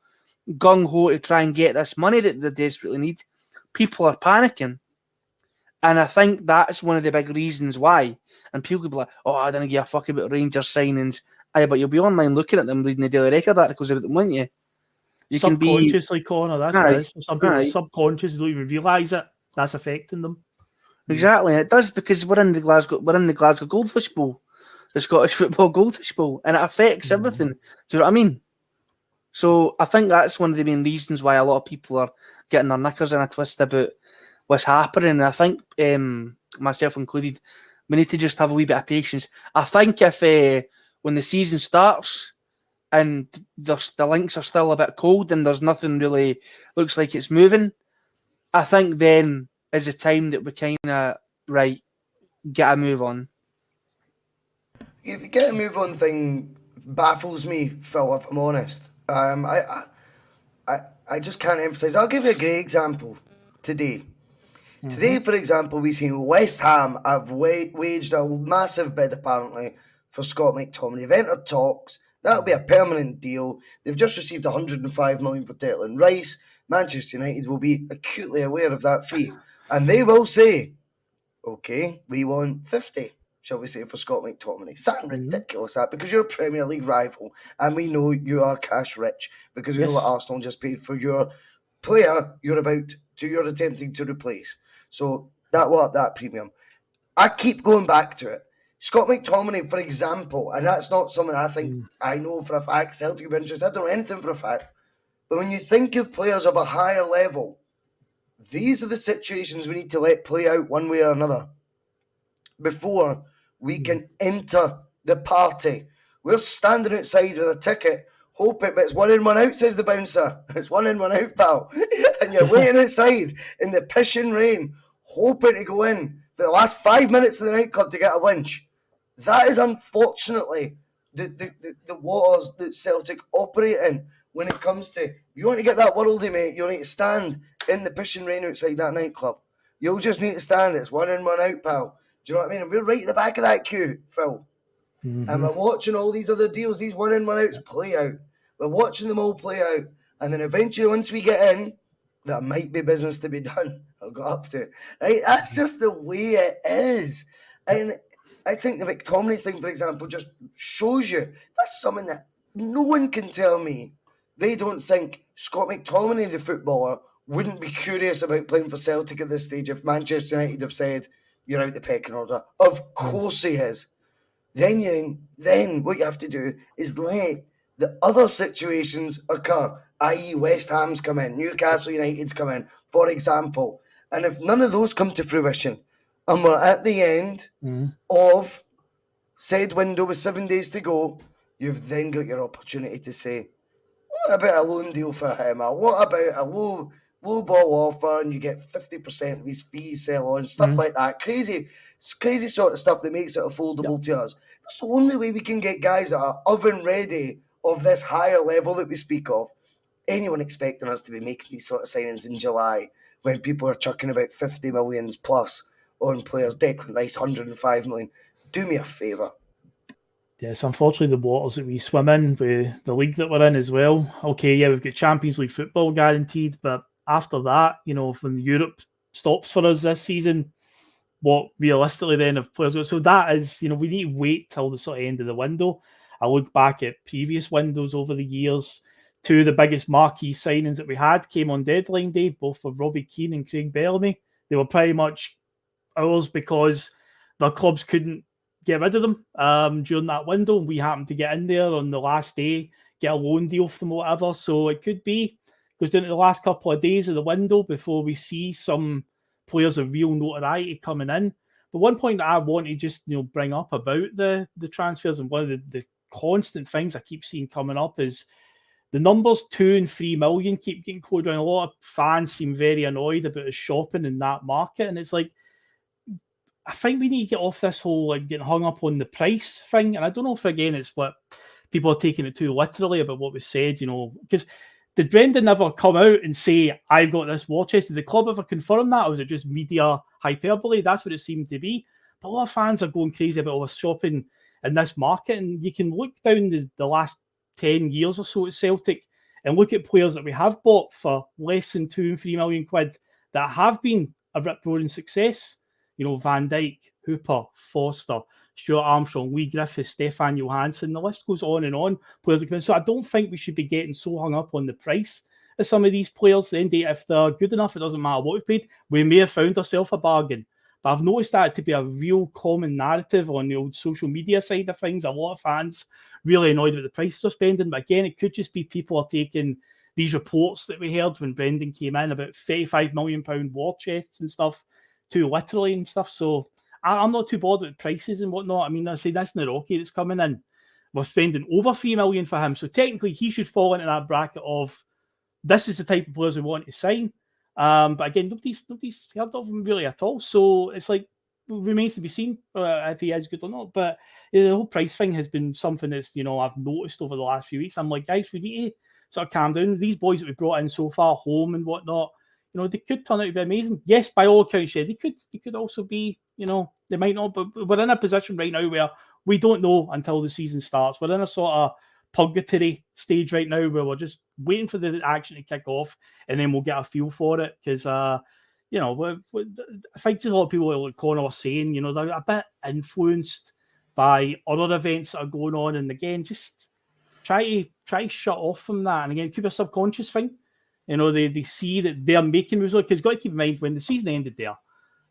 gung-ho to try and get this money that they desperately need, people are panicking. And I think that's one of the big reasons why. And people could be like, oh, I didn't give a fuck about Rangers signings. Aye, but you'll be online looking at them, reading the Daily Record articles about them, won't you? You can be subconsciously, Connor. That's what it is. For some people, it's subconscious. They don't even realise it. That's affecting them. Exactly, it does, because we're in the Glasgow Goldfish Bowl, the Scottish Football Goldfish Bowl, and it affects everything. Do you know what I mean? So I think that's one of the main reasons why a lot of people are getting their knickers in a twist about what's happening. And I think, myself included, we need to just have a wee bit of patience. I think if when the season starts and the links are still a bit cold and there's nothing really looks like it's moving, I think then is the time that we kind of, right, get a move on. The get a move on thing baffles me, Phil, if I'm honest. I just can't emphasise. I'll give you a great example today. Today, for example, we've seen West Ham have waged a massive bid, apparently, for Scott McTominay. They've entered talks. That'll be a permanent deal. They've just received 105 million for Declan Rice. Manchester United will be acutely aware of that fee. And they will say, okay, we want 50, shall we say, for Scott McTominay. Something ridiculous, that, because you're a Premier League rival, and we know you are cash rich, because we know what Arsenal just paid for your player you're attempting to replace. So that will up that premium. I keep going back to it. Scott McTominay, for example, and that's not something I think I know for a fact Celtic will be interested. I don't know anything for a fact. But when you think of players of a higher level, these are the situations we need to let play out one way or another before we can enter the party. We're standing outside with a ticket, hoping, but it's 1 in, 1 out, says the bouncer. It's 1 in, 1 out, pal. And you're waiting outside in the pissing rain, hoping to go in for the last 5 minutes of the nightclub to get a winch. That is unfortunately the waters that Celtic operate in when it comes to, you want to get that worldie, mate, you'll need to stand in the pissing rain outside that nightclub. You'll just need to stand. It's 1 in, 1 out, pal. Do you know what I mean? And we're right at the back of that queue, Phil. And we're watching all these other deals, these 1 in, 1 outs play out. We're watching them all play out. And then eventually, once we get in, there might be business to be done. I'll go up to it. Right? That's just the way it is. And I think the McTominay thing, for example, just shows you that's something that no one can tell me. They don't think Scott McTominay, the footballer, wouldn't be curious about playing for Celtic at this stage if Manchester United have said, you're out the pecking order. Of course he is. Then what you have to do is let the other situations occur, i.e. West Ham's come in, Newcastle United's come in, for example. And if none of those come to fruition, and we're at the end of said window with 7 days to go, you've then got your opportunity to say, what about a loan deal for him? Or what about a low ball offer and you get 50% of his fees, sell on, stuff like that. Crazy sort of stuff that makes it affordable to us. That's the only way we can get guys that are oven ready of this higher level that we speak of. Anyone expecting us to be making these sort of signings in July when people are chucking about 50 millions plus on players. Declan Rice, 105 million. Do me a favour. Yes, unfortunately, the waters that we swim in, with the league that we're in as well. Okay, yeah, we've got Champions League football guaranteed, but after that, when Europe stops for us this season, what realistically then if players go? So that is, we need to wait till the sort of end of the window. I look back at previous windows over the years. Two of the biggest marquee signings that we had came on deadline day, both for Robbie Keane and Craig Bellamy. They were pretty much ours because the clubs couldn't get rid of them during that window. We happened to get in there on the last day, get a loan deal from whatever. So it could be goes down to the last couple of days of the window before we see some players of real notoriety coming in. But one point that I want to just bring up about the transfers, and one of the constant things I keep seeing coming up is the numbers 2 and 3 million keep getting quoted around. A lot of fans seem very annoyed about us shopping in that market, and it's like, I think we need to get off this whole getting hung up on the price thing. And I don't know if again it's what people are taking it too literally about what was said, because did Brendan ever come out and say, I've got this war chest? Did the club ever confirm that? Or was it just media hyperbole? That's what it seemed to be. But a lot of fans are going crazy about us shopping in this market. And you can look down the last 10 years or so at Celtic and look at players that we have bought for less than 2 and 3 million quid that have been a rip-roaring success. Van Dijk, Hooper, Foster, Stuart Armstrong, Lee Griffiths, Stefan Johansson, the list goes on and on. Players that come in. So I don't think we should be getting so hung up on the price of some of these players. Then if they're good enough, it doesn't matter what we've paid. We may have found ourselves a bargain. But I've noticed that to be a real common narrative on the old social media side of things. A lot of fans really annoyed with the prices they're spending. But again, it could just be people are taking these reports that we heard when Brendan came in about £35 million war chests and stuff too literally and stuff. So I'm not too bothered with prices and whatnot. I mean, I say that's Nawrocki that's coming in. We're spending over £3 million for him. So technically he should fall into that bracket of this is the type of players we want to sign. But again, nobody's heard of him really at all. So it's like, it remains to be seen if he is good or not. But the whole price thing has been something that's, I've noticed over the last few weeks. I'm like, guys, we need to sort of calm down. These boys that we brought in so far, home and whatnot, they could turn out to be amazing. Yes, by all accounts, yeah, they could also be, they might not, but we're in a position right now where we don't know until the season starts. We're in a sort of purgatory stage right now where we're just waiting for the action to kick off, and then we'll get a feel for it. Because, I think just a lot of people, like Connor was saying, they're a bit influenced by other events that are going on. And again, just try to shut off from that. And again, it could be a subconscious thing. They see that they're making moves. Because you've got to keep in mind, when the season ended there,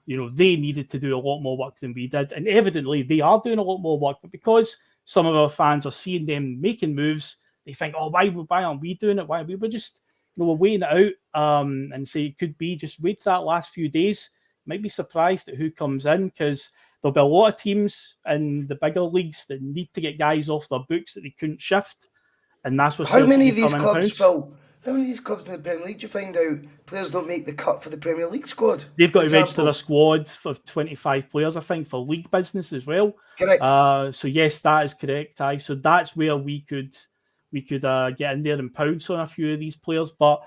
they needed to do a lot more work than we did. And evidently, they are doing a lot more work. But because some of our fans are seeing them making moves, they think, oh, why aren't we doing it? Why we were just, we're waiting it out and say it could be just wait that last few days. Might be surprised at who comes in, because there'll be a lot of teams in the bigger leagues that need to get guys off their books that they couldn't shift. And that's what How many of these clubs, Phil? How many of these clubs in the Premier League do you find out players don't make the cut for the Premier League squad? They've got to register a squad for 25 players, I think, for league business as well. Correct. So yes, that is correct. So that's where we could get in there and pounce on a few of these players. But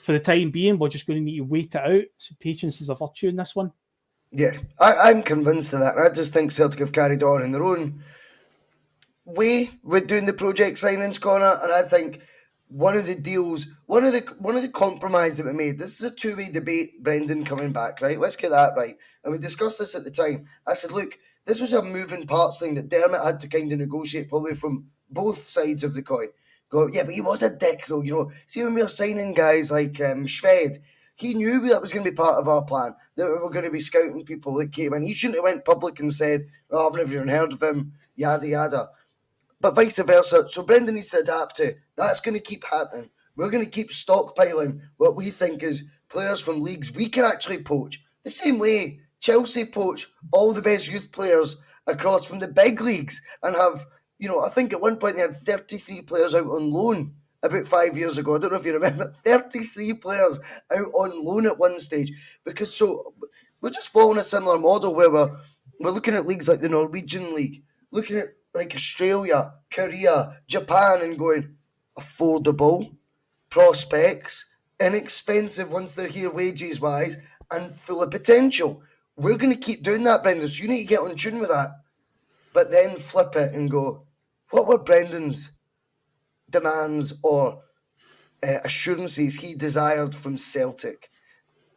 for the time being, we're just going to need to wait it out. So patience is a virtue in this one. Yeah, I'm convinced of that. I just think Celtic have carried on in their own way with doing the project signings, Connor, and I think one of the deals, one of the compromise that we made, this is a two-way debate, Brendan coming back, right? Let's get that right. And we discussed this at the time. I said, look, this was a moving parts thing that Dermot had to kind of negotiate probably from both sides of the coin. Go, yeah, but he was a dick though, See, when we were signing guys like Shved, he knew that was going to be part of our plan, that we were going to be scouting people that came in. He shouldn't have went public and said, oh, I've never even heard of him, yada, yada. But vice versa. So Brendan needs to adapt to. That's going to keep happening. We're going to keep stockpiling what we think is players from leagues we can actually poach. The same way Chelsea poach all the best youth players across from the big leagues and have, I think at one point they had 33 players out on loan about 5 years ago. I don't know if you remember. 33 players out on loan at one stage. Because so we're just following a similar model where we're looking at leagues like the Norwegian League, looking at like Australia, Korea, Japan, and going, affordable, prospects, inexpensive once they're here wages-wise, and full of potential. We're going to keep doing that, Brendan, so you need to get on tune with that. But then flip it and go, what were Brendan's demands or assurances he desired from Celtic?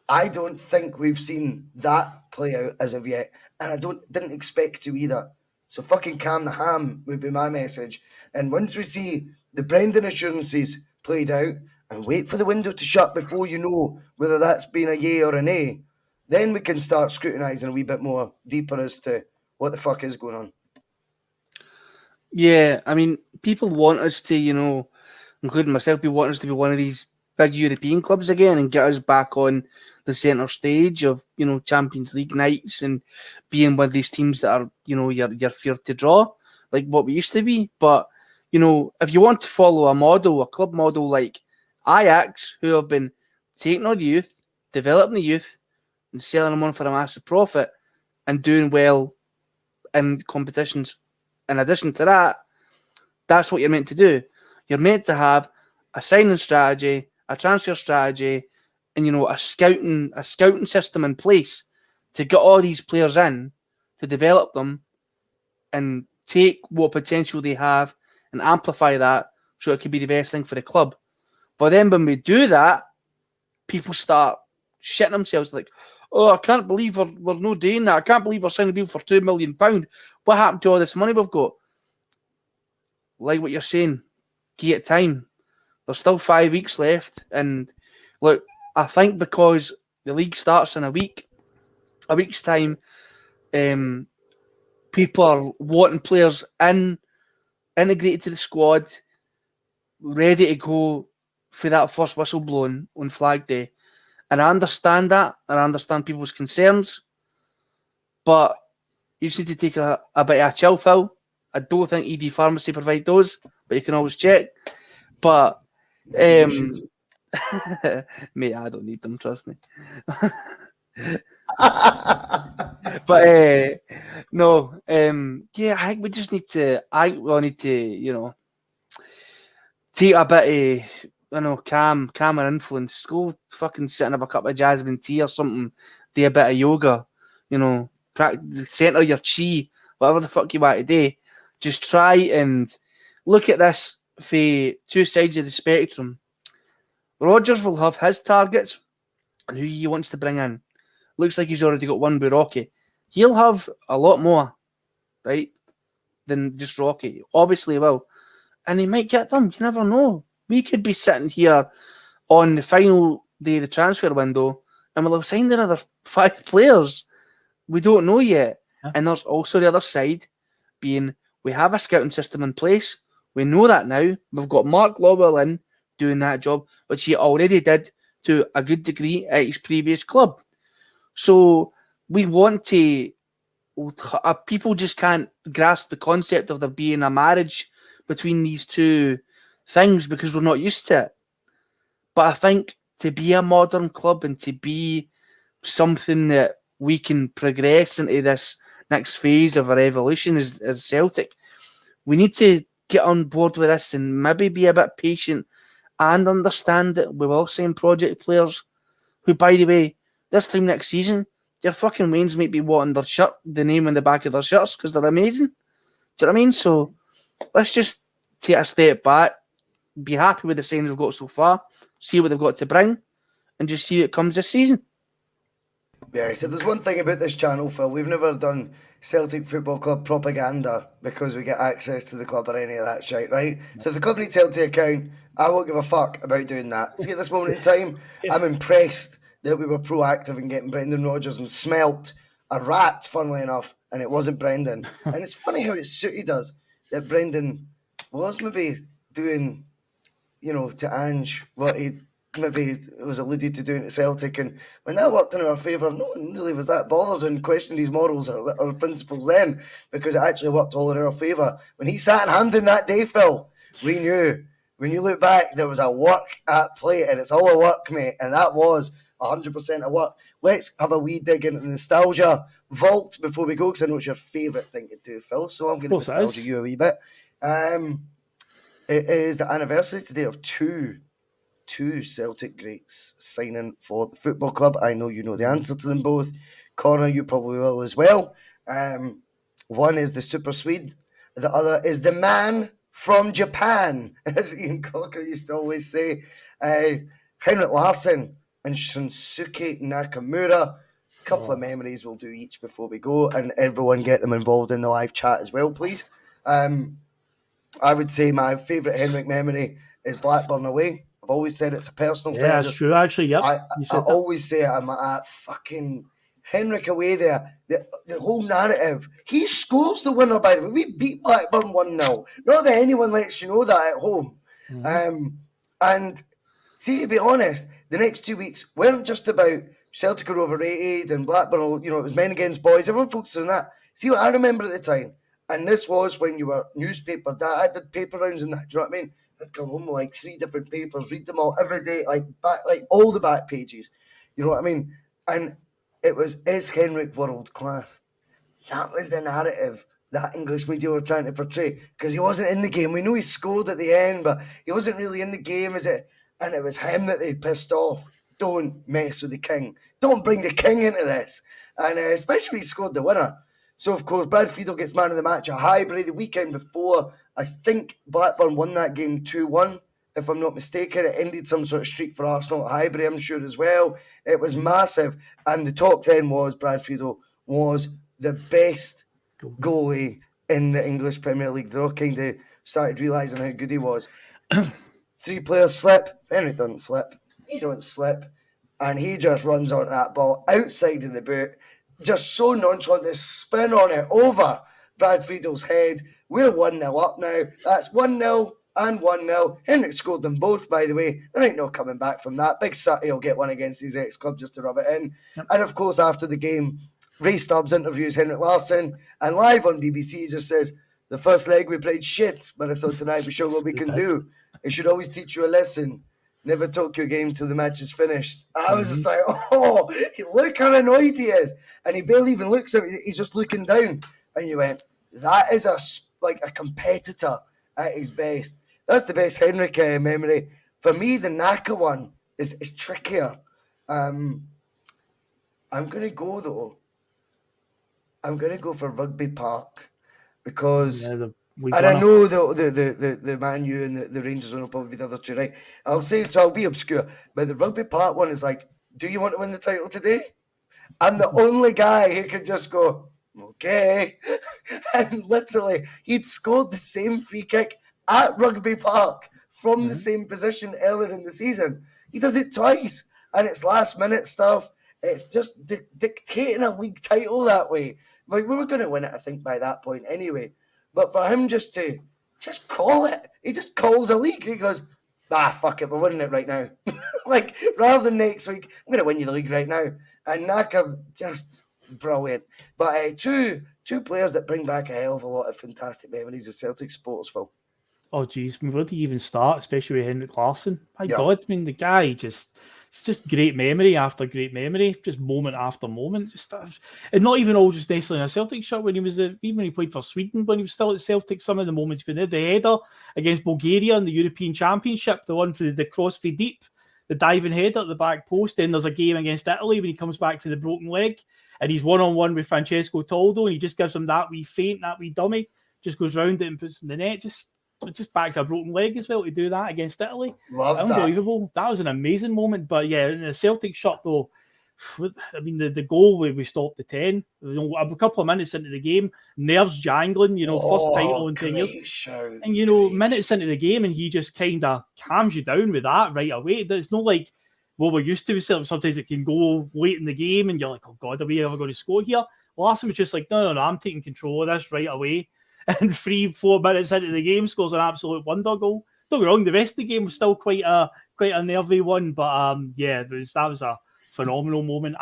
I don't think we've seen that play out as of yet, and I didn't expect to either. So fucking calm the ham would be my message. And once we see the Brendan assurances played out, and wait for the window to shut before you know whether that's been a yay or a nay, then we can start scrutinising a wee bit more deeper as to what the fuck is going on. Yeah, I mean, people want us to, including myself, people want us to be one of these big European clubs again and get us back on the centre stage of, Champions League nights and being one of these teams that are, you're fear to draw, like what we used to be. But, if you want to follow a club model like Ajax, who have been taking on the youth, developing the youth, and selling them on for a massive profit and doing well in competitions. In addition to that, that's what you're meant to do. You're meant to have a signing strategy, a transfer strategy, and a scouting system in place to get all these players in, to develop them, and take what potential they have and amplify that so it could be the best thing for the club. But then when we do that, people start shitting themselves like, oh, I can't believe we're not doing that. I can't believe we're signing people for £2 million. What happened to all this money we've got? Like what you're saying, give it time. There's still 5 weeks left. And look, I think because the league starts in a week's time, people are wanting players integrated to the squad, ready to go for that first whistle blown on Flag Day. And I understand that, and I understand people's concerns, but you just need to take a bit of a chill, Phil. I don't think ED Pharmacy provide those, but you can always check. But, mate, I don't need them, trust me. But, no, yeah, I think we just need to, take a bit of, calmer influence. Go fucking sit and have a cup of jasmine tea or something. Do a bit of yoga, center your chi, whatever the fuck you want to do. Just try and look at this for two sides of the spectrum. Rodgers will have his targets and who he wants to bring in. Looks like he's already got one with Rocky. He'll have a lot more, right, than just Rocky. Obviously he will. And he might get them. You never know. We could be sitting here on the final day of the transfer window and we'll have signed another 5 players. We don't know yet. Yeah. And there's also the other side being we have a scouting system in place. We know that now. We've got Mark Lawwell in doing that job, which he already did to a good degree at his previous club. So we want to... people just can't grasp the concept of there being a marriage between these two things because we're not used to it. But I think to be a modern club and to be something that we can progress into this next phase of our evolution as Celtic, we need to get on board with this and maybe be a bit patient and understand that we will sign project players who, by the way, this time next season, their fucking Waynes might be wanting their shirt, the name on the back of their shirts because they're amazing. Do you know what I mean? So let's just take a step back, be happy with the signings we've got so far, see what they've got to bring, and just see what comes this season. Yeah, so there's one thing about this channel, Phil. We've never done Celtic Football Club propaganda because we get access to the club or any of that shit, right? So if the club needs Celtic account, I won't give a fuck about doing that. See, at this moment in time, I'm impressed that we were proactive in getting Brendan Rodgers and smelt a rat, funnily enough, and it wasn't Brendan. And it's funny how it suited us that Brendan was maybe doing, to Ange what he maybe was alluded to doing at Celtic, and when that worked in our favour, no one really was that bothered and questioned his morals or principles then, because it actually worked all in our favour. When he sat in Hampden that day, Phil, we knew, when you look back, there was a work at play, and it's all a work, mate, and that was 100% a work. Let's have a wee dig into the nostalgia vault before we go, because I know it's your favourite thing to do, Phil, so I'm going to nostalgia you a wee bit. It is the anniversary today of two Celtic greats signing for the football club. I know you know the answer to them both. Connor, you probably will as well. One is the Super Swede. The other is the man from Japan, as Ian Cocker used to always say. Henrik Larsson and Shunsuke Nakamura. A couple of memories we'll do each before we go, and everyone get them involved in the live chat as well, please. I would say my favourite Henrik memory is Blackburn away. I've always said it's a personal thing. Yeah, that's true, actually. Yep. I always say I'm at fucking Henrik away there. The whole narrative. He scores the winner, by the way. We beat Blackburn 1-0. Not that anyone lets you know that at home. And see, to be honest, the next 2 weeks weren't just about Celtic are overrated and Blackburn, it was men against boys. Everyone focuses on that. See what I remember at the time? And this was when you were newspaper dad. I did paper rounds and that. Do you know what I mean? I'd come home with like 3 different papers, read them all every day, like all the back pages. You know what I mean? And it was, is Henrik world class? That was the narrative that English media were trying to portray, because he wasn't in the game. We know he scored at the end, but he wasn't really in the game, is it? And it was him that they pissed off. Don't mess with the king. Don't bring the king into this. And especially when he scored the winner. So, of course, Brad Friedel gets man of the match at Highbury the weekend before. I think Blackburn won that game 2-1, if I'm not mistaken. It ended some sort of streak for Arsenal at Highbury, I'm sure, as well. It was massive. And the talk then was Brad Friedel was the best goalie in the English Premier League. They all kind of started realising how good he was. 3 players slip. Henry doesn't slip. He don't slip. And he just runs onto that ball outside of the boot. Just so nonchalant, the spin on it over Brad Friedel's head. We're 1-0 up now. That's 1-0 and 1-0. Henrik scored them both, by the way. There ain't no coming back from that. Big Sutty will get one against his ex-club just to rub it in. Yep. And, of course, after the game, Ray Stubbs interviews Henrik Larsson, and live on BBC just says, the first leg we played shit, but I thought tonight we showed what we can do. It should always teach you a lesson. Never talk your game till the match is finished. I was just like, oh, look how annoyed he is. And he barely even looks at me. He's just looking down. And you went, that is a competitor at his best. That's the best Henrik memory. For me, the Naka one is trickier. I'm going to go, though. I'm going to go for Rugby Park because... Yeah, I know the Man U and the Rangers one will probably be the other two, right? I'll be obscure, but the Rugby Park one is like, do you want to win the title today? I'm the only guy who could just go, okay. And literally, he'd scored the same free kick at Rugby Park from the same position earlier in the season. He does it twice, and it's last minute stuff. It's just dictating a league title that way. Like, we were going to win it, I think, by that point anyway. But for him just to call it, he just calls a league. He goes, fuck it, we're winning it right now. Like, rather than next week, I'm going to win you the league right now. And Naka, just brilliant. But two players that bring back a hell of a lot of fantastic memories of Celtic sports, Phil. Oh, geez, where do you even start, especially with Henrik Larsson? My God, I mean, the guy it's just great memory after great memory, just moment after moment. And not even all just necessarily in a Celtic shirt. When he was, even when he played for Sweden, when he was still at Celtic, some of the moments when he had the header against Bulgaria in the European Championship, the one for the cross for deep, the diving header at the back post. Then there's a game against Italy when he comes back for the broken leg and he's one-on-one with Francesco Toldo and he just gives him that wee feint, that wee dummy, just goes round it and puts in the net. Just back to a broken leg as well to do that against Italy. Unbelievable. That was an amazing moment. But yeah, in the Celtic shot though, I mean the goal where we stopped the 10, a couple of minutes into the game, nerves jangling, first title in 10 years. Shout. And minutes into the game and he just kind of calms you down with that right away. It's not like what we're used to with Celtic. Sometimes it can go late in the game and you're like, oh God, are we ever going to score here? Larson was just like, no, I'm taking control of this right away. And 3-4 minutes into the game, scores an absolute wonder goal. Don't get me wrong, the rest of the game was still quite a nervy one, but that was a phenomenal moment.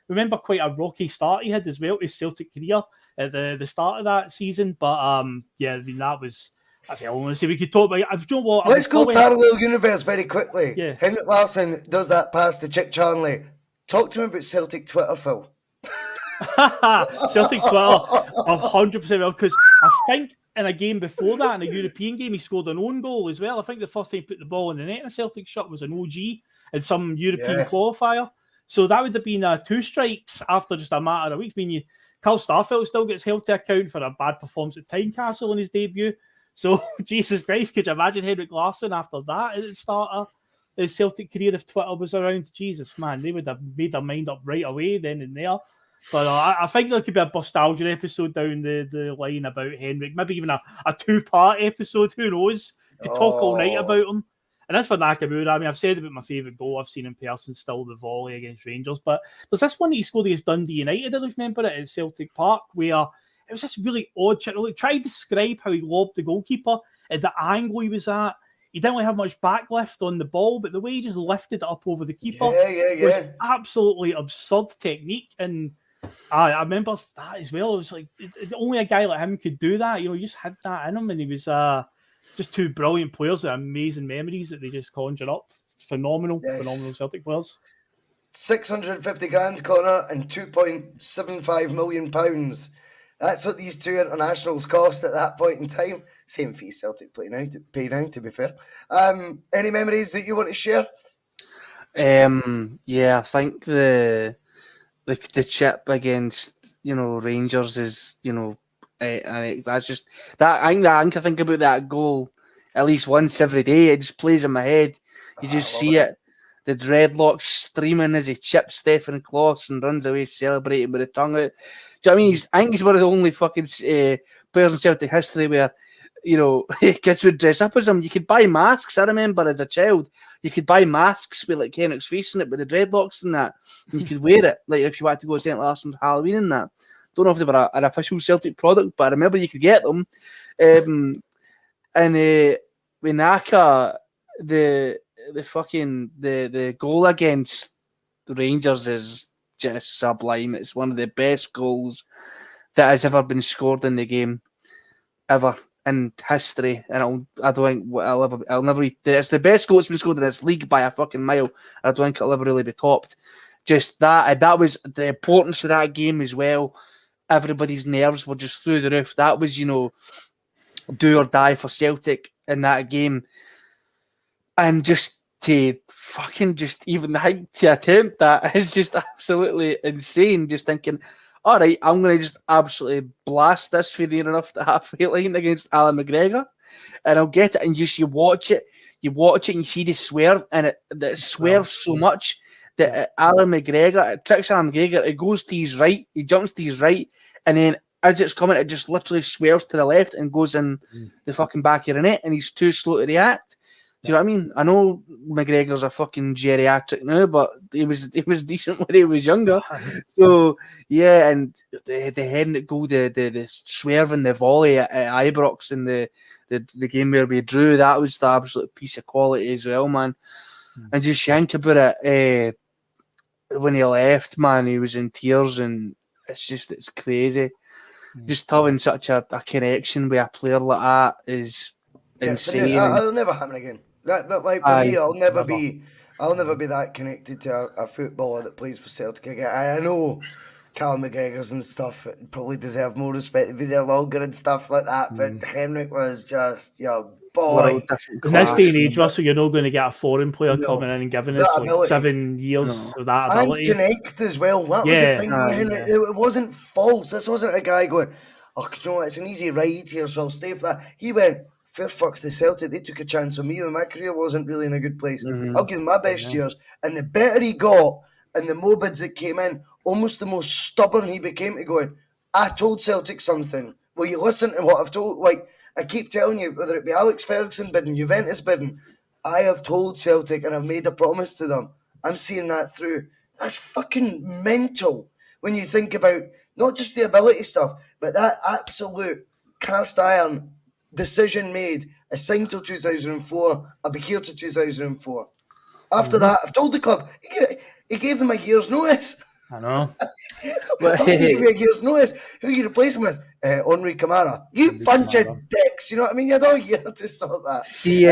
Remember quite a rocky start he had as well to his Celtic career at the start of that season. But I mean that's all I want to say. We could talk about. You know what? Let's go parallel universe very quickly. Yeah. Henrik Larsson does that pass to Chick Charnley. Talk to me about Celtic Twitter, Phil. Celtic Twitter 100% because I think in a game before that, in a European game, he scored an own goal as well. I think the first time he put the ball in the net in a Celtic shot was an OG in some European qualifier. So that would have been 2 strikes after just a matter of weeks. I mean, Carl Starfelt still gets held to account for a bad performance at Tynecastle in his debut. So, Jesus Christ, could you imagine Henrik Larsson after that at the start of his Celtic career if Twitter was around? Jesus, man, they would have made their mind up right away then and there. But I think there could be a Bustalgia episode down the line about Henrik, maybe even a 2-part episode, who knows? Could talk all night about him. And as for Nakamura, I mean, I've said about my favourite goal I've seen in person, still the volley against Rangers. But there's this one that he scored against Dundee United, I remember it, at Celtic Park, where it was this really odd shit. Like, try to describe how he lobbed the goalkeeper at the angle he was at. He didn't really have much backlift on the ball, but the way he just lifted it up over the keeper was absolutely absurd technique. And I remember that as well. It was like only a guy like him could do that. You know, he just had that in him, and he was just 2 brilliant players with amazing memories that they just conjure up. Phenomenal Celtic players. 650 grand, Connor, and £2.75 million. That's what these 2 internationals cost at that point in time. Same fee Celtic pay now, to be fair. Any memories that you want to share? Yeah, I think the chip against Rangers is that's just that. I think about that goal at least once every day. It just plays in my head. You just see it. The dreadlocks streaming as he chips Stefan Kloss and runs away celebrating with a tongue out. Do you know what I mean? I think he's one of the only fucking players in Celtic history where kids would dress up as him. You could buy masks. I remember as a child, you could buy masks with like Henrik's face in it with the dreadlocks and that. And you could wear it like if you wanted to go to St. Larson's Halloween and that. Don't know if they were an official Celtic product, but I remember you could get them. And with Naka, the goal against the Rangers is just sublime. It's one of the best goals that has ever been scored in the game ever in history, and I don't think I'll never. It's the best goal that's been scored in this league by a fucking mile. I don't think it'll ever really be topped. Just that was the importance of that game as well. Everybody's nerves were just through the roof. That was, do or die for Celtic in that game, and just to fucking even to attempt that is just absolutely insane. Just thinking, all right, I'm going to just absolutely blast this for near enough to halfway line against Alan McGregor, and I'll get it. And you watch it, and you see the swerve, and it swerves so much that Alan McGregor, it tricks Alan McGregor, it goes to his right, he jumps to his right, and then as it's coming, it just literally swerves to the left and goes in the fucking back of the net, and he's too slow to react. Do you know what I mean? I know McGregor's a fucking geriatric now, but he was decent when he was younger. So yeah, and the Henrik goal, the swerve and the volley at Ibrox in the game where we drew, that was the absolute piece of quality as well, man. And just think about it, when he left, man, he was in tears, and it's crazy. Just having such a connection with a player like that is insane. It'll never happen again. That like for me, I'll never be that connected to a footballer that plays for Celtic again. I know Callum McGregor's and stuff probably deserve more respect to be there longer and stuff like that, but Henrik was just boy. In this day and age, Russell, you're not going to get a foreign player coming in and giving us like 7 years of that ability. And connect as well. That was the thing with Henrik. It wasn't false. This wasn't a guy going, it's an easy ride here, so I'll stay for that. He went, fair fucks to Celtic. They took a chance on me when my career wasn't really in a good place. I'll give them my best years. And the better he got, and the more bids that came in, almost the more stubborn he became to going, I told Celtic something. Will you listen to what I've told? Like, I keep telling you, whether it be Alex Ferguson bidding, Juventus bidding, I have told Celtic and I've made a promise to them. I'm seeing that through. That's fucking mental when you think about not just the ability stuff, but that absolute cast iron decision made, assigned till 2004, I'll be here till 2004. After that, I've told the club, he gave them a year's notice. I know. How can you give me a year's notice? Who are you replacing with? Henri Camara. You bunch of dicks, you know what I mean? You had all year to sort that. See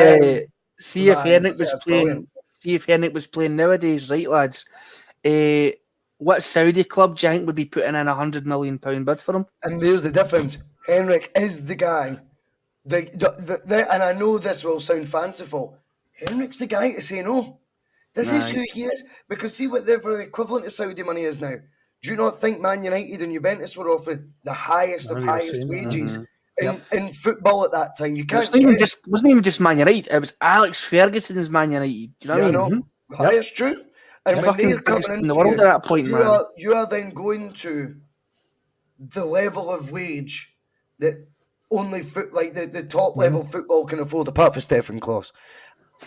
if Henrik was playing nowadays, right, lads? What Saudi club do you think would be putting in £100 million bid for him? And there's the difference. Henrik is the guy. And I know this will sound fanciful. Henrik's the guy to say no. This is Aye. who he is. Because see what the equivalent of Saudi money is now. Do you not think Man United and Juventus were offering the highest I of know you're highest saying that, wages Yep. in football at that time? You It was can't not even get. just wasn't even just Man United. It was Alex Ferguson's Man United. Do you know Yeah, I what I mean? know. Mhm. Aye, Yep. it's true. And The when fucking they're coming biggest in in the for world at that point, man. you are then going to the level of wage that only the top level football can afford, apart from Stefan Kloss.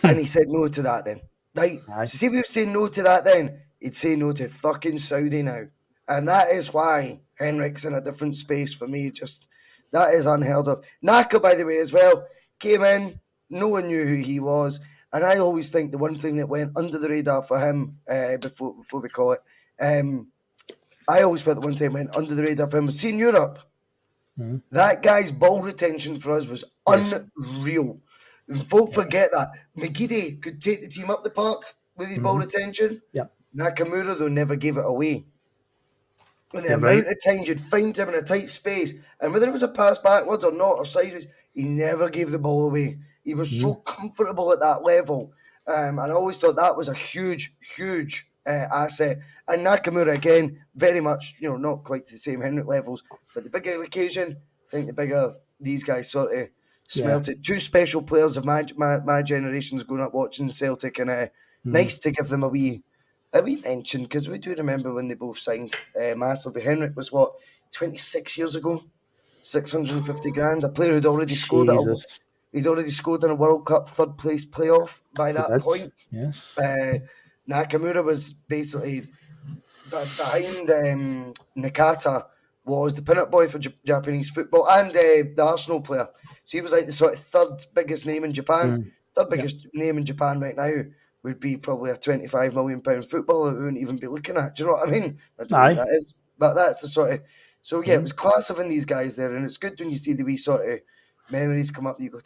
And he said no to that then. Right? Aye. So see if he was saying no to that then, he'd say no to fucking Saudi now. And that is why Henrik's in a different space for me. Just that is unheard of. Naka, by the way, as well, came in, no one knew who he was. And I always think the one thing that went under the radar for him, before we call it, I always felt the one thing went under the radar for him was seeing Europe. Mhm. That guy's ball retention for us was Yes. unreal. And folk forget that. McGeady could take the team up the park with his ball retention. Yep. Nakamura, though, never gave it away. And the You're amount right. of times you'd find him in a tight space, and whether it was a pass backwards or not, or sideways, he never gave the ball away. He was so comfortable at that level. And I always thought that was a huge, huge asset. And Nakamura, again, very much, not quite to the same Henrik levels, but the bigger occasion, I think the bigger these guys sort of smelt it. Two special players of my generations growing up watching Celtic, and nice to give them a wee mention, because we do remember when they both signed massively. Henrik was, 26 years ago? 650 grand. A player who'd already scored Jesus. he'd already scored in a World Cup third place playoff by He that did. point. Yes. Nakamura was basically behind Nakata, was the pin-up boy for Japanese football, and the Arsenal player. So he was like the sort of third biggest name in Japan. Third biggest name in Japan right now would be probably a £25 million footballer we wouldn't even be looking at. Do you know what I mean? I don't know Aye. what that is. But that's the sort of... So, yeah, it was class having these guys there, and it's good when you see the wee sort of memories come up, you go,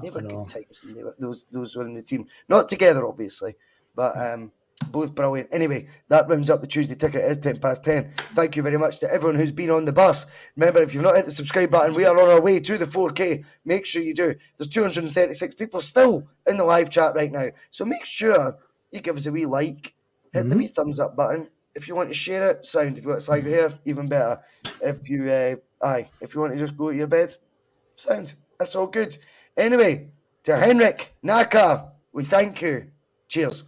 they were good times, and they were, those were in the team. Not together, obviously, but both brilliant. Anyway, that rounds up the Tuesday ticket. It is 10 past 10. Thank you very much to everyone who's been on the bus. Remember, if you've not hit the subscribe button, we are on our way to the 4K. Make sure you do. There's 236 people still in the live chat right now. So make sure you give us a wee like, hit the wee thumbs up button. If you want to share it, sound. If you want to slide here, even better. If you if you want to just go to your bed, sound. That's all good. Anyway, to Henrik, Naka, we thank you. Cheers.